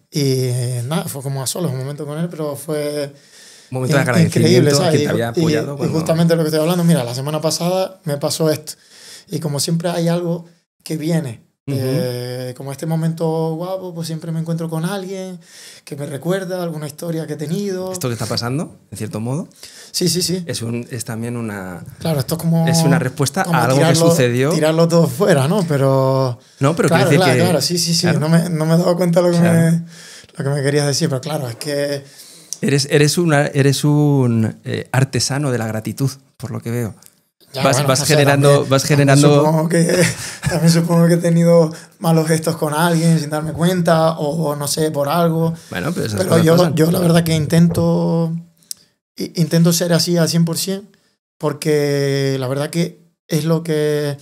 Y nada, fue como a solos un momento con él, pero fue un momento de agradecimiento, increíble, ¿sabes? que te había apoyado. Y justamente lo que estoy hablando, mira, la semana pasada me pasó esto. Y como siempre hay algo que viene, como este momento guapo, pues siempre me encuentro con alguien que me recuerda alguna historia que he tenido. ¿Esto que está pasando, en cierto modo? Sí. Es también una... Claro, esto es como... Es una respuesta a algo que sucedió. Tirarlo todo fuera, ¿no? Pero... No, pero claro, quiero decir que... Claro, sí. Claro. No me he dado cuenta de lo que me querías decir, pero claro, es que... Eres un artesano de la gratitud, por lo que veo. Ya, vas generando... También supongo que he tenido malos gestos con alguien sin darme cuenta o no sé, por algo. Bueno, pero yo la verdad que intento ser así al 100% porque la verdad que es lo que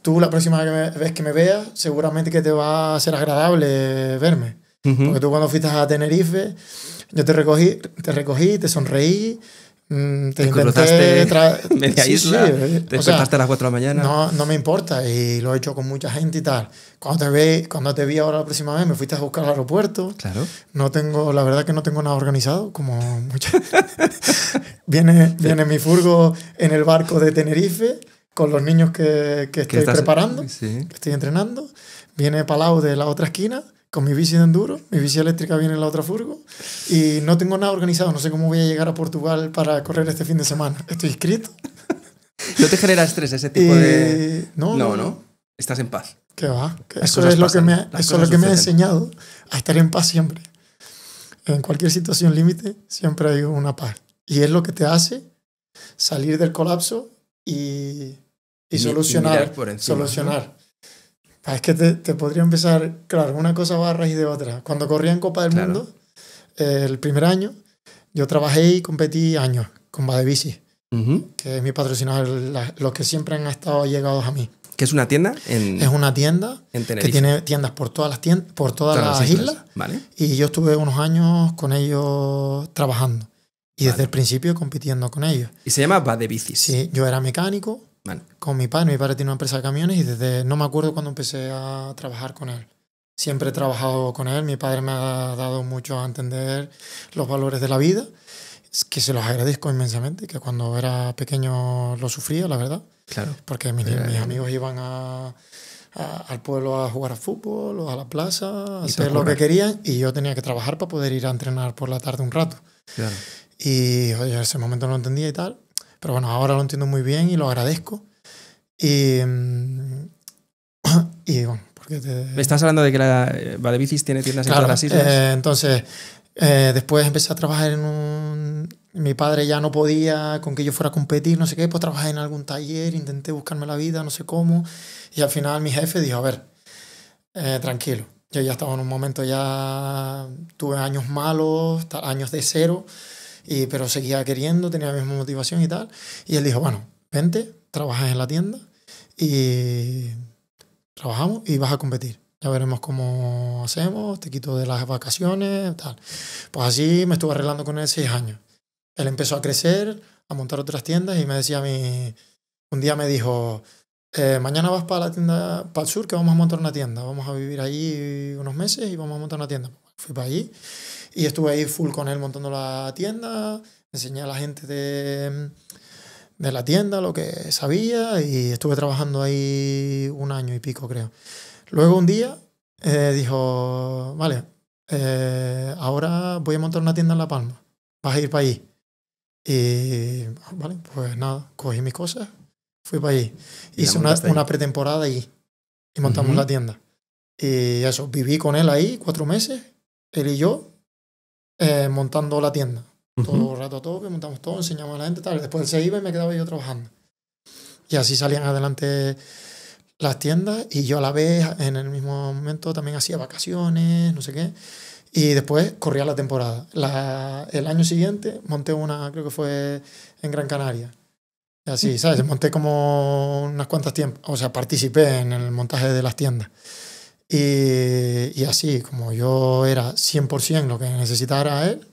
tú la próxima vez que me veas seguramente que te va a ser agradable verme. Porque tú cuando fuiste a Tenerife yo te recogí, te sonreí, te cruzaste media isla, te despertaste a las 4 de la mañana. No me importa y lo he hecho con mucha gente y tal. Cuando te vi ahora la próxima vez me fuiste a buscar al aeropuerto. Claro. La verdad que no tengo nada organizado, como muchas. viene mi furgo en el barco de Tenerife con los niños que estoy preparando, que estoy entrenando. Viene Palau de la otra esquina con mi bici de enduro, mi bici eléctrica viene en la otra furgo y no tengo nada organizado, no sé cómo voy a llegar a Portugal para correr este fin de semana. Estoy inscrito. ¿No te genera estrés ese tipo de...? No. Estás en paz. ¿Qué va? Eso es lo que me ha enseñado a estar en paz siempre. En cualquier situación límite siempre hay una paz. Y es lo que te hace salir del colapso y solucionar. Solucionar. Es que te podría empezar, claro, una cosa va a raíz de otra. Cuando corría en Copa del Mundo, el primer año, yo trabajé y competí años con Badebici, que es mi patrocinador, los que siempre han estado llegados a mí. ¿Qué es una tienda? Es una tienda que tiene tiendas por todas las islas. Vale. Y yo estuve unos años con ellos trabajando. Y desde el principio compitiendo con ellos. ¿Y se llama Badebicis? Sí, yo era mecánico. Con mi padre tiene una empresa de camiones y no me acuerdo cuando empecé a trabajar con él. Siempre he trabajado con él, mi padre me ha dado mucho a entender los valores de la vida, que se los agradezco inmensamente, que cuando era pequeño lo sufría, la verdad. Claro. Porque mis amigos iban al pueblo a jugar a fútbol o a la plaza, a hacer lo que querían y yo tenía que trabajar para poder ir a entrenar por la tarde un rato. Claro. Y oye, en ese momento no lo entendía y tal. Pero bueno, ahora lo entiendo muy bien y lo agradezco. Y bueno, porque me estás hablando de que la Badebicis tiene tiendas en todas las islas. Entonces, después empecé a trabajar mi padre ya no podía con que yo fuera a competir, no sé qué, pues trabajé en algún taller, intenté buscarme la vida, no sé cómo. Y al final mi jefe dijo, a ver, tranquilo. Yo ya estaba en un momento, ya tuve años malos, años de cero. pero seguía queriendo, tenía la misma motivación y tal. Y él dijo, bueno, vente, trabajas en la tienda y trabajamos y vas a competir. Ya veremos cómo hacemos, te quito de las vacaciones, tal. Pues así me estuve arreglando con él 6 años. Él empezó a crecer, a montar otras tiendas y me decía a mí, un día me dijo, mañana vas para la tienda, para el sur, que vamos a montar una tienda. Vamos a vivir ahí unos meses y vamos a montar una tienda. Fui para allí y estuve ahí full con él montando la tienda, enseñé a la gente de la tienda lo que sabía y estuve trabajando ahí 1 año y pico, creo. Luego un día dijo, vale, ahora voy a montar una tienda en La Palma, vas a ir para allí. Y vale, pues nada, cogí mis cosas, fui para allí. Hice una pretemporada allí y montamos la tienda. Y eso, viví con él ahí 4 meses, él y yo, montando la tienda. Todo el rato a tope, montamos todo, enseñamos a la gente, tal. Después él se iba y me quedaba yo trabajando. Y así salían adelante las tiendas y yo a la vez, en el mismo momento, también hacía vacaciones, no sé qué. Y después corría la temporada. El año siguiente monté una, creo que fue en Gran Canaria. Y así, ¿sabes? Monté como unas cuantas tiempos. O sea, participé en el montaje de las tiendas. Y así, como yo era 100% lo que necesitara él,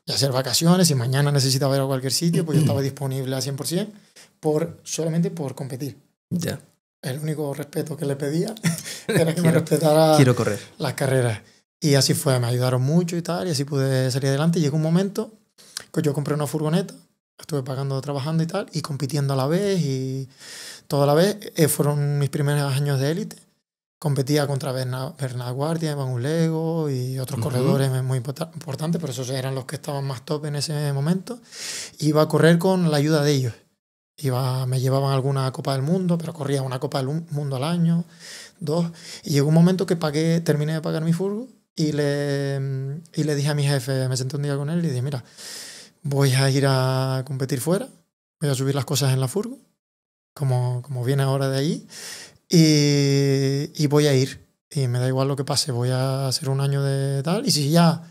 y hacer vacaciones, y mañana necesitaba ir a cualquier sitio, pues yo estaba disponible al 100% solamente por competir. Ya. El único respeto que le pedía era que me respetara las carreras. Y así fue, me ayudaron mucho y tal, y así pude salir adelante. Y llegó un momento que yo compré una furgoneta, estuve pagando, trabajando y tal, y compitiendo a la vez, y toda la vez. Fueron mis primeros años de élite. Competía contra Bernat Guardia, Evan Ulego y otros corredores muy importantes, pero esos eran los que estaban más top en ese momento. Iba a correr con la ayuda de ellos. Me llevaban alguna Copa del Mundo, pero corría una Copa del Mundo al año, 2. Y llegó un momento que terminé de pagar mi furgo y le dije a mi jefe, me senté un día con él y le dije, mira, voy a ir a competir fuera, voy a subir las cosas en la furgo, como viene ahora de ahí, y voy a ir. Y me da igual lo que pase, voy a hacer 1 año de tal, y si ya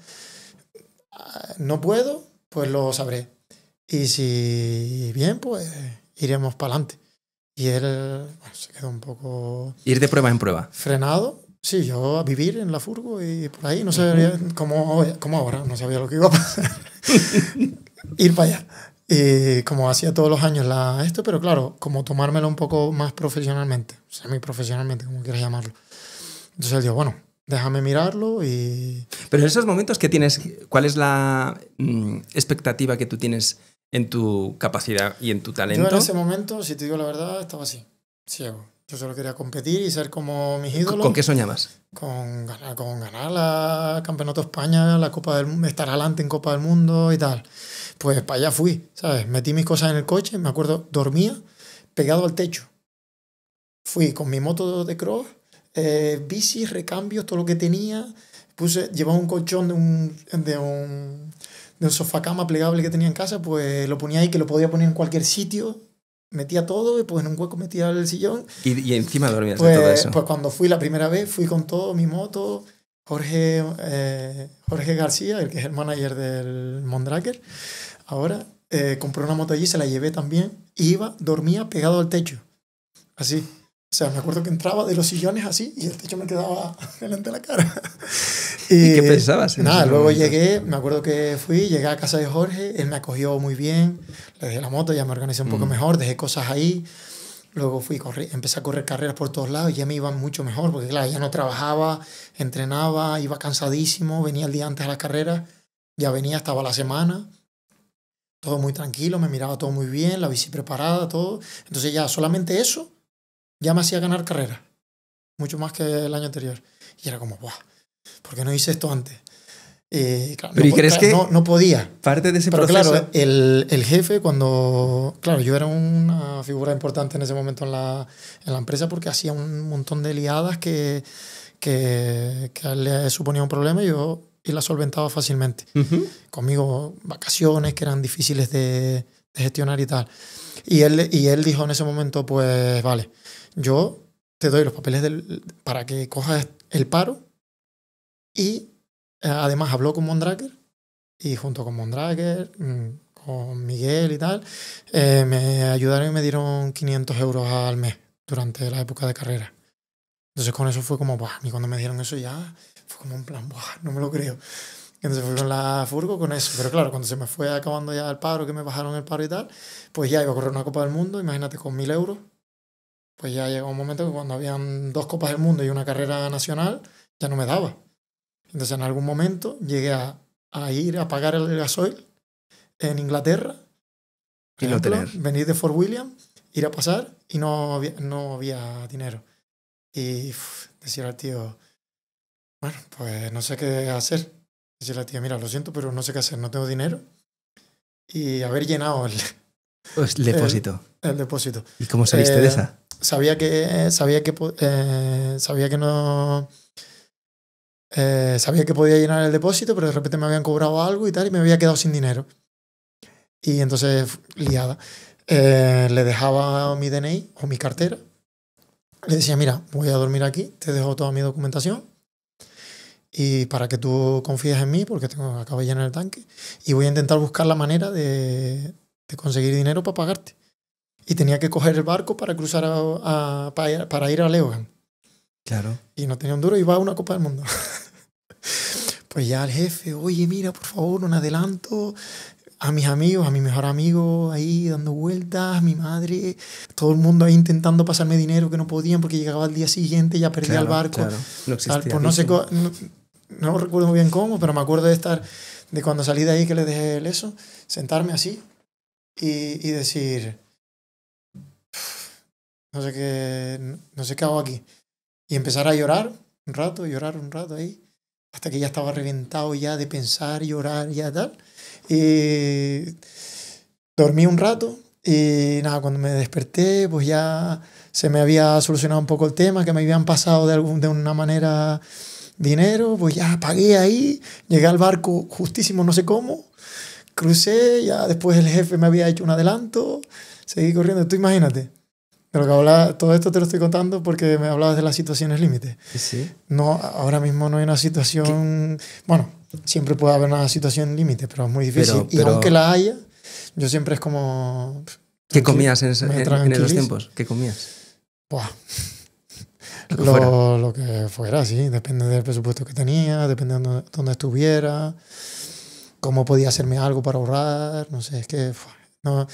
no puedo, pues lo sabré. Y si bien, pues iremos para adelante. Y él se quedó un poco... Ir de prueba en prueba. Frenado. Sí, yo a vivir en la furgo y por ahí. No sabía cómo ahora, no sabía lo que iba a pasar. Ir para allá. Y como hacía todos los años pero claro, como tomármelo un poco más profesionalmente. Semi-profesionalmente, como quieras llamarlo. Entonces él dijo, bueno, déjame mirarlo y... Pero en esos momentos, ¿qué tienes? ¿Cuál es la expectativa que tú tienes en tu capacidad y en tu talento? Yo en ese momento, si te digo la verdad, estaba así, ciego. Yo solo quería competir y ser como mis ídolos. ¿Con qué soñabas? Con ganar la Campeonato de España, la Copa del Mundo, estar adelante en Copa del Mundo y tal. Pues para allá fui, ¿sabes? Metí mis cosas en el coche, me acuerdo, dormía pegado al techo. Fui con mi moto de cross, bici, recambios, todo lo que tenía. Llevaba un colchón de un sofá cama plegable que tenía en casa, pues lo ponía ahí, que lo podía poner en cualquier sitio. Metía todo y pues en un hueco metía el sillón. Y encima dormías de todo eso. Pues cuando fui la primera vez, fui con todo, mi moto, Jorge García, el que es el manager del Mondraker, ahora, compré una moto allí, se la llevé también, dormía pegado al techo, así. O sea, me acuerdo que entraba de los sillones así y el techo me quedaba delante de la cara. ¿Y qué pensabas? Nada, luego llegué, me acuerdo que llegué a casa de Jorge, él me acogió muy bien, le dejé la moto, ya me organizé un poco mejor, dejé cosas ahí. Luego empecé a correr carreras por todos lados y ya me iba mucho mejor, porque claro, ya no trabajaba, entrenaba, iba cansadísimo, venía el día antes a las carreras, ya venía, estaba la semana, todo muy tranquilo, me miraba todo muy bien, la bici preparada, todo. Entonces ya solamente eso ya me hacía ganar carreras, mucho más que el año anterior. Y era como, ¡buah! ¿Por qué no hice esto antes? Claro, ¿Pero crees que no podía? Parte de ese pero proceso... claro, el jefe cuando... Claro, yo era una figura importante en ese momento en la empresa porque hacía un montón de liadas que a él le suponía un problema y la solventaba fácilmente. Conmigo, vacaciones que eran difíciles de gestionar y tal. Y él dijo en ese momento, pues vale, yo te doy los papeles para que cojas el paro y además habló con Mondraker y junto con Mondrager, con Miguel y tal, me ayudaron y me dieron 500 euros al mes durante la época de carrera. Entonces con eso fue como, ¡buah! Y cuando me dieron eso ya fue como un plan, ¡buah! No me lo creo. Entonces fui con la furgo con eso. Pero claro, cuando se me fue acabando ya el paro, que me bajaron el paro y tal, pues ya iba a correr una Copa del Mundo, imagínate, con 1.000 euros. Pues ya llegó un momento que cuando habían 2 Copas del Mundo y una carrera nacional, ya no me daba. Entonces en algún momento llegué a ir a pagar el gasoil en Inglaterra, por Y no ejemplo, tener. venir de Fort William, ir a pasar y no había dinero. Y decir al tío, bueno, pues no sé qué hacer. Decirle al tío, mira, lo siento, pero no sé qué hacer, no tengo dinero. Y haber llenado Pues depósito. el depósito. ¿Y cómo saliste de esa? Sabía que no... sabía que podía llenar el depósito, pero de repente me habían cobrado algo y tal, y me había quedado sin dinero. Y entonces, liada. Le dejaba mi DNI o mi cartera. Le decía, mira, voy a dormir aquí, te dejo toda mi documentación y para que tú confíes en mí, porque acabo de llenar el tanque, y voy a intentar buscar la manera de conseguir dinero para pagarte. Y tenía que coger el barco para cruzar para ir a Leogan. Claro. Y no tenía un duro y iba a una Copa del Mundo. Pues ya el jefe, oye, mira, por favor, un adelanto. A mis amigos, a mi mejor amigo ahí dando vueltas, mi madre, todo el mundo ahí intentando pasarme dinero que no podían porque llegaba al día siguiente y ya perdía el barco. Claro. No existía. Pues no sé, no recuerdo muy bien cómo, pero me acuerdo de cuando salí de ahí que le dejé eso, sentarme así y decir, no sé qué hago aquí. Y empezar a llorar un rato ahí, hasta que ya estaba reventado ya de pensar, llorar, ya tal. Y dormí un rato y nada, cuando me desperté pues ya se me había solucionado un poco el tema, que me habían pasado de una manera dinero, pues ya pagué ahí, llegué al barco justísimo, no sé cómo, crucé, ya después el jefe me había hecho un adelanto, seguí corriendo. Tú imagínate, de lo que hablaba, todo esto te lo estoy contando porque me hablabas de las situaciones límite. Sí. No, ahora mismo no hay una situación... Bueno, siempre puede haber una situación límite, pero es muy difícil. Y aunque la haya, yo siempre es como... ¿Qué comías en esos tiempos? ¿Qué comías? Buah. Lo lo que fuera, sí. Depende del presupuesto que tenía, depende de dónde estuviera, cómo podía hacerme algo para ahorrar. No sé, es que... No,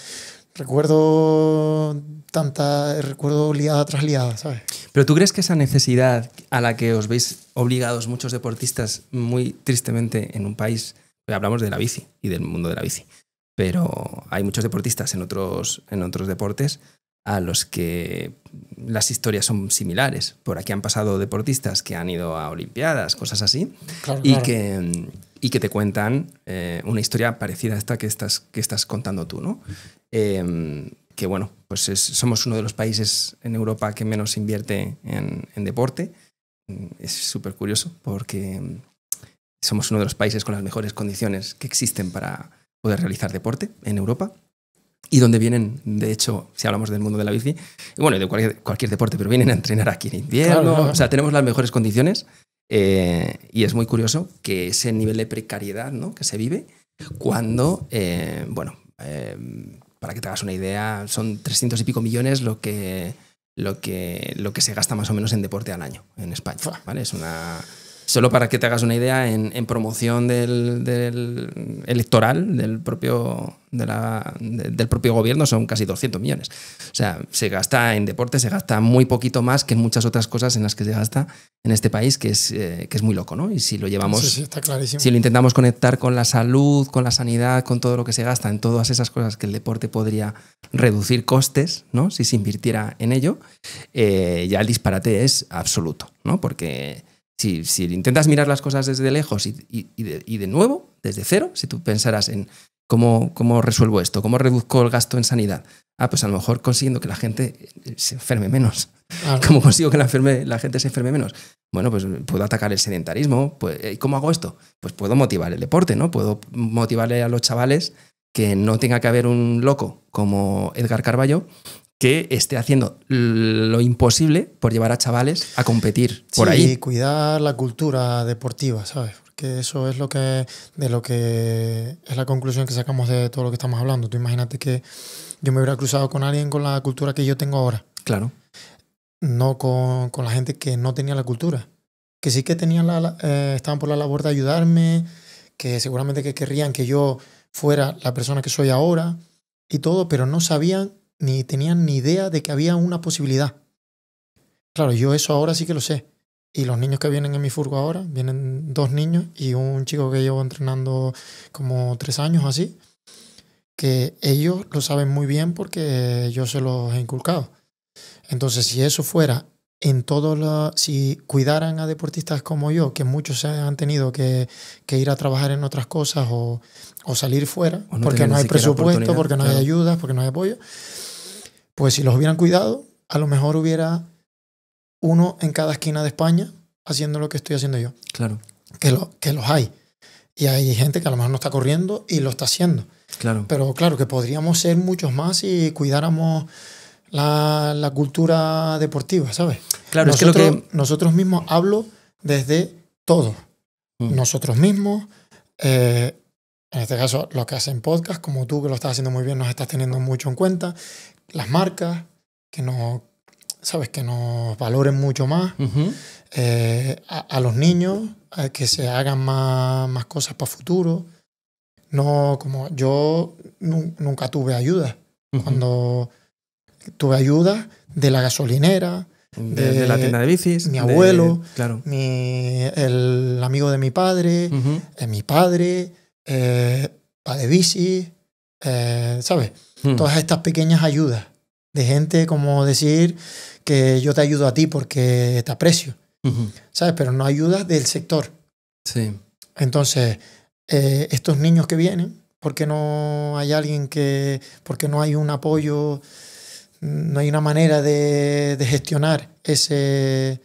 recuerdo liada tras liada, ¿sabes? Pero ¿tú crees que esa necesidad a la que os veis obligados muchos deportistas muy tristemente en un país, hablamos de la bici y del mundo de la bici, pero hay muchos deportistas en otros deportes a los que las historias son similares? Por aquí han pasado deportistas que han ido a Olimpiadas, cosas así, claro. Y que te cuentan una historia parecida a esta que estás contando tú, ¿no? Que bueno, pues somos uno de los países en Europa que menos invierte en deporte. Es súper curioso porque somos uno de los países con las mejores condiciones que existen para poder realizar deporte en Europa. Y donde vienen, de hecho, si hablamos del mundo de la bici, bueno, de cualquier deporte, pero vienen a entrenar aquí en invierno. Claro. O sea, tenemos las mejores condiciones y es muy curioso que ese nivel de precariedad, ¿no?, que se vive cuando, para que te hagas una idea, son 300 y pico millones lo que se gasta más o menos en deporte al año en España, ¿vale? Es una... Solo para que te hagas una idea, en promoción del electoral del propio gobierno son casi 200 millones. O sea, se gasta en deporte, se gasta muy poquito más que en muchas otras cosas en las que se gasta en este país, que es muy loco, ¿no? Y si lo llevamos, sí, está clarísimo. Si lo intentamos conectar con la salud, con la sanidad, con todo lo que se gasta en todas esas cosas que el deporte podría reducir costes, ¿no?, si se invirtiera en ello, ya el disparate es absoluto, ¿no? Porque... Si intentas mirar las cosas desde lejos y de nuevo, desde cero, si tú pensaras en cómo resuelvo esto, cómo reduzco el gasto en sanidad, pues a lo mejor consiguiendo que la gente se enferme menos. Claro. ¿Cómo consigo que la gente se enferme menos? Bueno, pues puedo atacar el sedentarismo. Pues, ¿cómo hago esto? Pues puedo motivar el deporte, ¿no? Puedo motivarle a los chavales que no tenga que haber un loco como Edgar Carballo que esté haciendo lo imposible por llevar a chavales a competir por ahí. Sí, cuidar la cultura deportiva, ¿sabes? que eso es de lo que es la conclusión que sacamos de todo lo que estamos hablando. Tú imagínate que yo me hubiera cruzado con alguien con la cultura que yo tengo ahora. Claro. No con la gente que no tenía la cultura. Que sí que tenían estaban por la labor de ayudarme, que seguramente que querrían que yo fuera la persona que soy ahora y todo, pero no sabían ni tenían ni idea de que había una posibilidad. Claro, yo eso ahora sí que lo sé. Y los niños que vienen en mi furgo ahora, vienen 2 niños y un chico que llevo entrenando como 3 años así, que ellos lo saben muy bien porque yo se los he inculcado. Entonces, si eso fuera si cuidaran a deportistas como yo, que muchos se han tenido que ir a trabajar en otras cosas o salir fuera, porque no hay presupuesto, porque no hay ayudas, porque no hay apoyo, pues si los hubieran cuidado, a lo mejor hubiera uno en cada esquina de España haciendo lo que estoy haciendo yo. Claro. Que los hay. Y hay gente que a lo mejor no está corriendo y lo está haciendo. Claro. Pero claro, que podríamos ser muchos más si cuidáramos la cultura deportiva, ¿sabes? Claro, nosotros mismos hablo desde todos. Nosotros mismos, en este caso, los que hacen podcast, como tú, que lo estás haciendo muy bien, nos estás teniendo mucho en cuenta. Las marcas, que nos valoren mucho más. A los niños, que se hagan más cosas para futuro. No, como yo nunca tuve ayuda. Cuando tuve ayuda de la gasolinera, de la tienda de bicis, mi abuelo, claro. El amigo de mi padre, mi padre, pa de bici, ¿sabes? Todas estas pequeñas ayudas de gente, como decir que yo te ayudo a ti porque te aprecio, ¿sabes? Pero no ayudas del sector. Sí. Entonces, estos niños que vienen, ¿por qué no hay por qué no hay un apoyo? No hay una manera de gestionar ese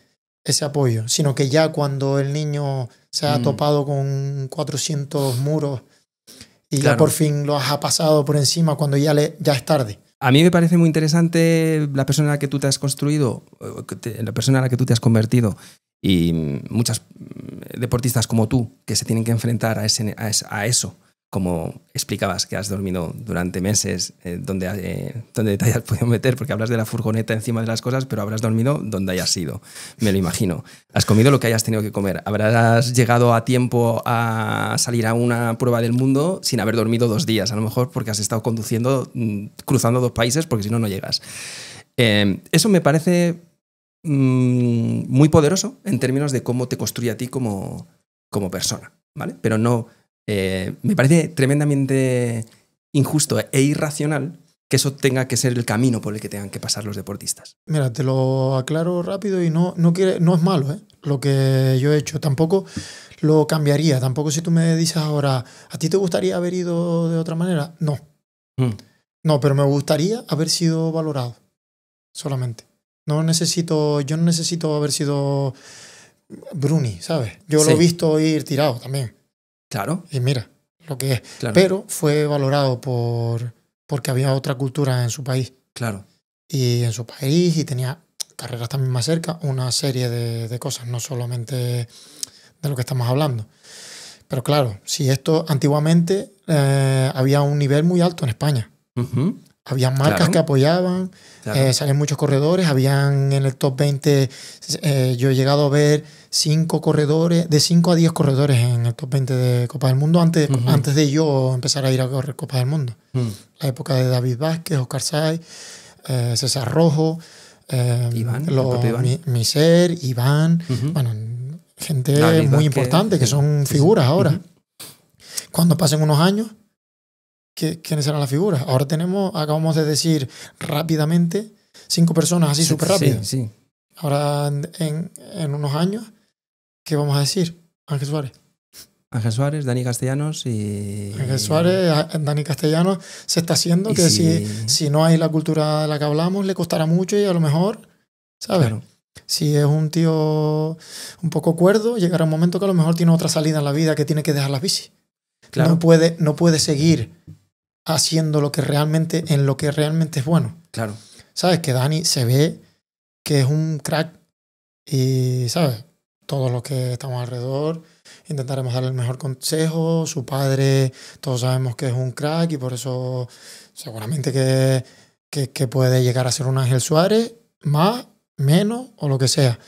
apoyo, sino que ya cuando el niño se ha topado con 400 muros y ya por fin lo has pasado por encima, cuando ya es tarde. A mí me parece muy interesante la persona a la que tú te has construido, la persona a la que tú te has convertido, y muchas deportistas como tú que se tienen que enfrentar a eso. Como explicabas, que has dormido durante meses, donde te hayas podido meter, porque hablas de la furgoneta encima de las cosas, pero habrás dormido donde hayas ido, me lo imagino. Has comido lo que hayas tenido que comer. Habrás llegado a tiempo a salir a una prueba del mundo sin haber dormido 2 días, a lo mejor porque has estado conduciendo, cruzando 2 países, porque si no, no llegas. Eso me parece muy poderoso en términos de cómo te construye a ti como persona, ¿vale? Pero no... me parece tremendamente injusto e irracional que eso tenga que ser el camino por el que tengan que pasar los deportistas. Mira, te lo aclaro rápido y no es malo, lo que yo he hecho. Tampoco lo cambiaría. Tampoco si tú me dices ahora, ¿a ti te gustaría haber ido de otra manera? No. No, pero me gustaría haber sido valorado. Solamente. Yo no necesito haber sido Bruni, ¿sabes? Yo lo he visto ir tirado también. Claro. Y mira lo que es. Claro. Pero fue valorado porque había otra cultura en su país. Claro. Y en su país, y tenía carreras también más cerca, una serie de cosas, no solamente de lo que estamos hablando. Pero claro, si esto antiguamente había un nivel muy alto en España. Había marcas que apoyaban, salían muchos corredores, habían en el top 20, yo he llegado a ver 5 corredores, de 5 a 10 corredores en el top 20 de Copa del Mundo antes de yo empezar a ir a correr Copa del Mundo. La época de David Vázquez, Oscar Saiz, César Rojo, Iván, Miser, Iván, bueno, gente David muy importante que son figuras ahora. Cuando pasen unos años, ¿quiénes serán las figuras? Ahora acabamos de decir rápidamente 5 personas así súper rápido. Sí. Ahora en unos años, ¿qué vamos a decir? Ángel Suárez, Dani Castellanos y... Ángel Suárez, Dani Castellanos se está haciendo que si no hay la cultura de la que hablamos le costará mucho y a lo mejor, ¿sabes? Claro. Si es un tío un poco cuerdo, llegará un momento que a lo mejor tiene otra salida en la vida, que tiene que dejar la bici. Claro. No puede seguir haciendo lo que realmente es bueno. Claro. ¿Sabes? Que Dani se ve que es un crack y, ¿sabes? Todos los que estamos alrededor intentaremos darle el mejor consejo. Su padre, todos sabemos que es un crack y por eso seguramente que puede llegar a ser un Ángel Suárez, más, menos o lo que sea.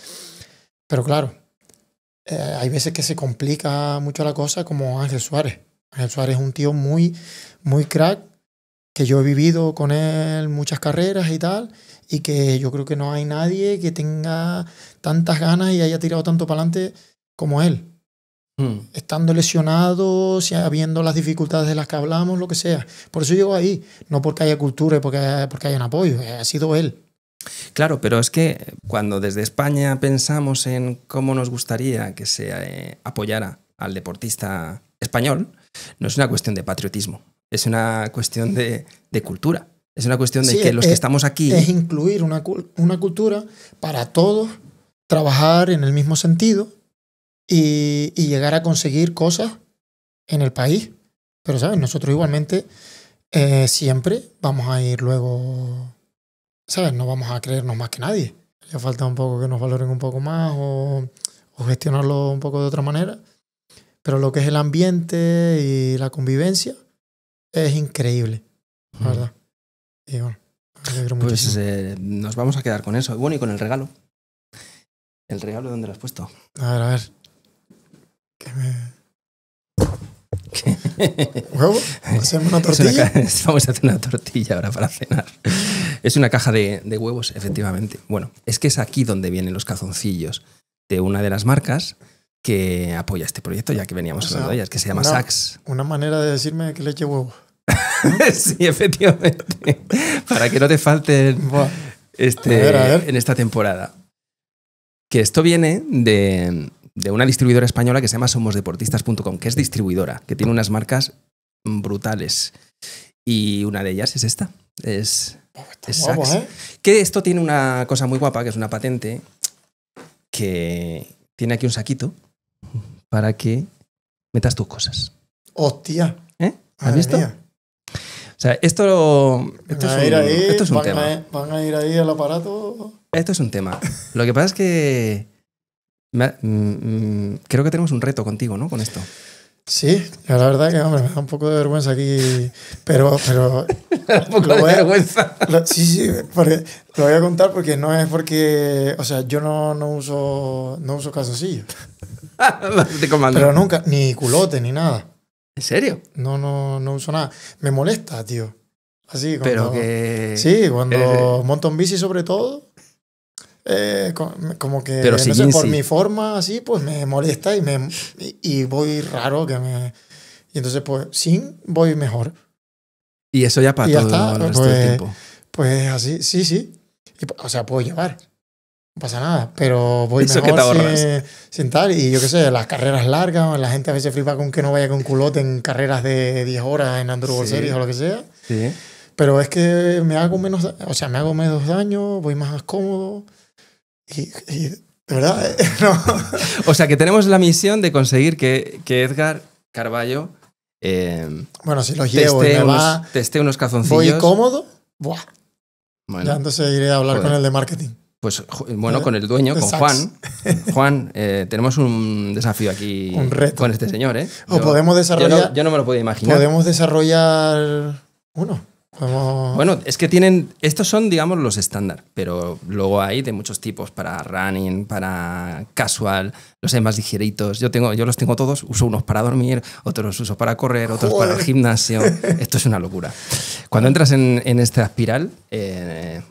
Pero claro, hay veces que se complica mucho la cosa como Ángel Suárez. Ángel Suárez es un tío muy, muy crack, que yo he vivido con él muchas carreras y tal, y que yo creo que no hay nadie que tenga tantas ganas y haya tirado tanto para adelante como él. Estando lesionado, habiendo las dificultades de las que hablamos, lo que sea. Por eso llegó ahí, no porque haya cultura y porque haya un apoyo, ha sido él. Claro, pero es que cuando desde España pensamos en cómo nos gustaría que se apoyara al deportista español, no es una cuestión de patriotismo, es una cuestión de cultura. Es una cuestión de que los que estamos aquí... Es incluir una cultura para todos, trabajar en el mismo sentido y llegar a conseguir cosas en el país. Pero, ¿sabes? Nosotros igualmente siempre vamos a ir luego... ¿Sabes? No vamos a creernos más que nadie. Ya falta un poco que nos valoren un poco más o gestionarlo un poco de otra manera. Pero lo que es el ambiente y la convivencia es increíble, la verdad. Y bueno, me alegro muchísimo. Pues nos vamos a quedar con eso. Bueno, y con el regalo. ¿El regalo dónde lo has puesto? A ver. ¿Huevo? ¿Hacemos una tortilla? Vamos a hacer una tortilla ahora para cenar. Es una caja de huevos, efectivamente. Bueno, es que es aquí donde vienen los calzoncillos de una de las marcas que apoya este proyecto, ya que veníamos hablando de ellas, que se llama Saks. Una manera de decirme que le eche huevos. Sí, efectivamente. Para que no te falten a ver. en esta temporada. Que esto viene de una distribuidora española que se llama somosdeportistas.com, que es distribuidora, que tiene unas marcas brutales. Y una de ellas es esta. Es guapo, Saks. Que esto tiene una cosa muy guapa, que es una patente, que tiene aquí un saquito para que metas tus cosas. ¿Has visto? Mía. O sea, esto es un tema. Van a ir ahí al aparato. Esto es un tema. Lo que pasa es que creo que tenemos un reto contigo, ¿no? Con esto. Sí, la verdad que, hombre, me da un poco de vergüenza aquí, pero un poco de vergüenza. Sí, porque lo voy a contar porque no es porque, o sea, yo no uso calzoncillos. Pero nunca, ni culote, ni nada. ¿En serio? No uso nada. Me molesta, tío. Así, pero que... Sí, cuando monto en bici sobre todo, como que, pero no sé, por mi forma así, pues me molesta y voy raro que me... Y entonces, pues, sin voy mejor. Y eso ya para todo el resto del tiempo. Pues así, sí. O sea, puedo llevar. No pasa nada, pero voy eso mejor sin tal. Y yo qué sé, las carreras largas, la gente a veces flipa con que no vaya con culote en carreras de 10 horas en Enduro World Series o lo que sea. Sí. Pero es que me hago menos daño, voy más cómodo. Y de verdad, no. O sea, que tenemos la misión de conseguir que Edgar Carballo bueno, si los llevo teste unos calzoncillos. Voy cómodo, ¡buah! Bueno, ya entonces iré a hablar con el de marketing. Pues bueno, con el dueño, con Juan. Juan, tenemos un desafío aquí un reto con este señor, ¿eh? Podemos desarrollar... Yo no me lo podía imaginar. Podemos desarrollar uno. Bueno, es que tienen... Estos son, digamos, los estándar, pero luego hay de muchos tipos, para running, para casual, los hay más ligeritos. Yo los tengo todos, uso unos para dormir, otros los uso para correr, otros para el gimnasio. Esto es una locura. Cuando entras en esta espiral,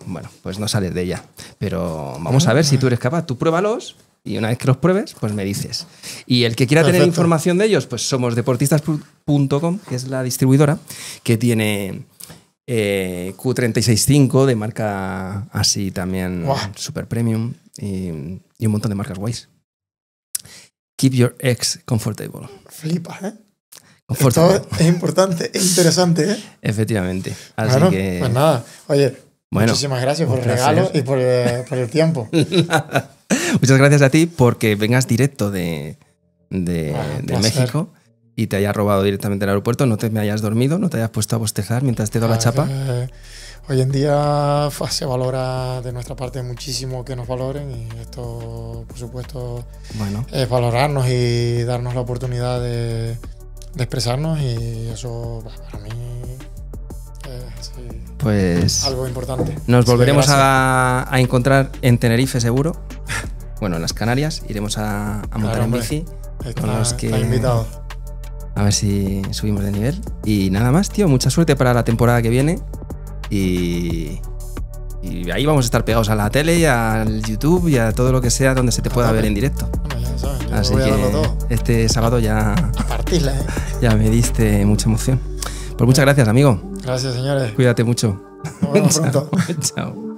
bueno, pues no sales de ella. Pero vamos a ver si tú eres capaz. Tú pruébalos y una vez que los pruebes, pues me dices. Y el que quiera tener información de ellos, pues somos deportistas.com, que es la distribuidora, que tiene... Q365 de marca así también super premium y un montón de marcas guays. Keep your ex comfortable. Flipas, ¿eh? Comfortable. Esto es importante, es interesante, ¿eh? Efectivamente. Así bueno, que... pues nada, oye, muchísimas gracias por el regalo y por el tiempo. Muchas gracias a ti porque vengas directo de México. y te haya robado directamente el aeropuerto, no te me hayas dormido, no te hayas puesto a bostezar mientras te doy la chapa. Hoy en día se valora de nuestra parte muchísimo que nos valoren y esto, por supuesto, Bueno, es valorarnos y darnos la oportunidad de expresarnos y eso para mí es pues algo importante. nos Así que volveremos gracias. a encontrar en Tenerife seguro. Bueno, en las Canarias iremos a montar Claro, en hombre. bici. Está, con los que- está invitado. A ver si subimos de nivel. Y nada más, tío. Mucha suerte para la temporada que viene. Y ahí vamos a estar pegados a la tele y al YouTube y a todo lo que sea donde se te pueda ver en directo. Bueno, ya saben, yo Así voy a darlo que todo. este sábado ya, A partirla, ¿eh? ya me diste mucha emoción. Pues muchas gracias, amigo. Gracias, señores. Cuídate mucho. Nos vemos pronto. Chao.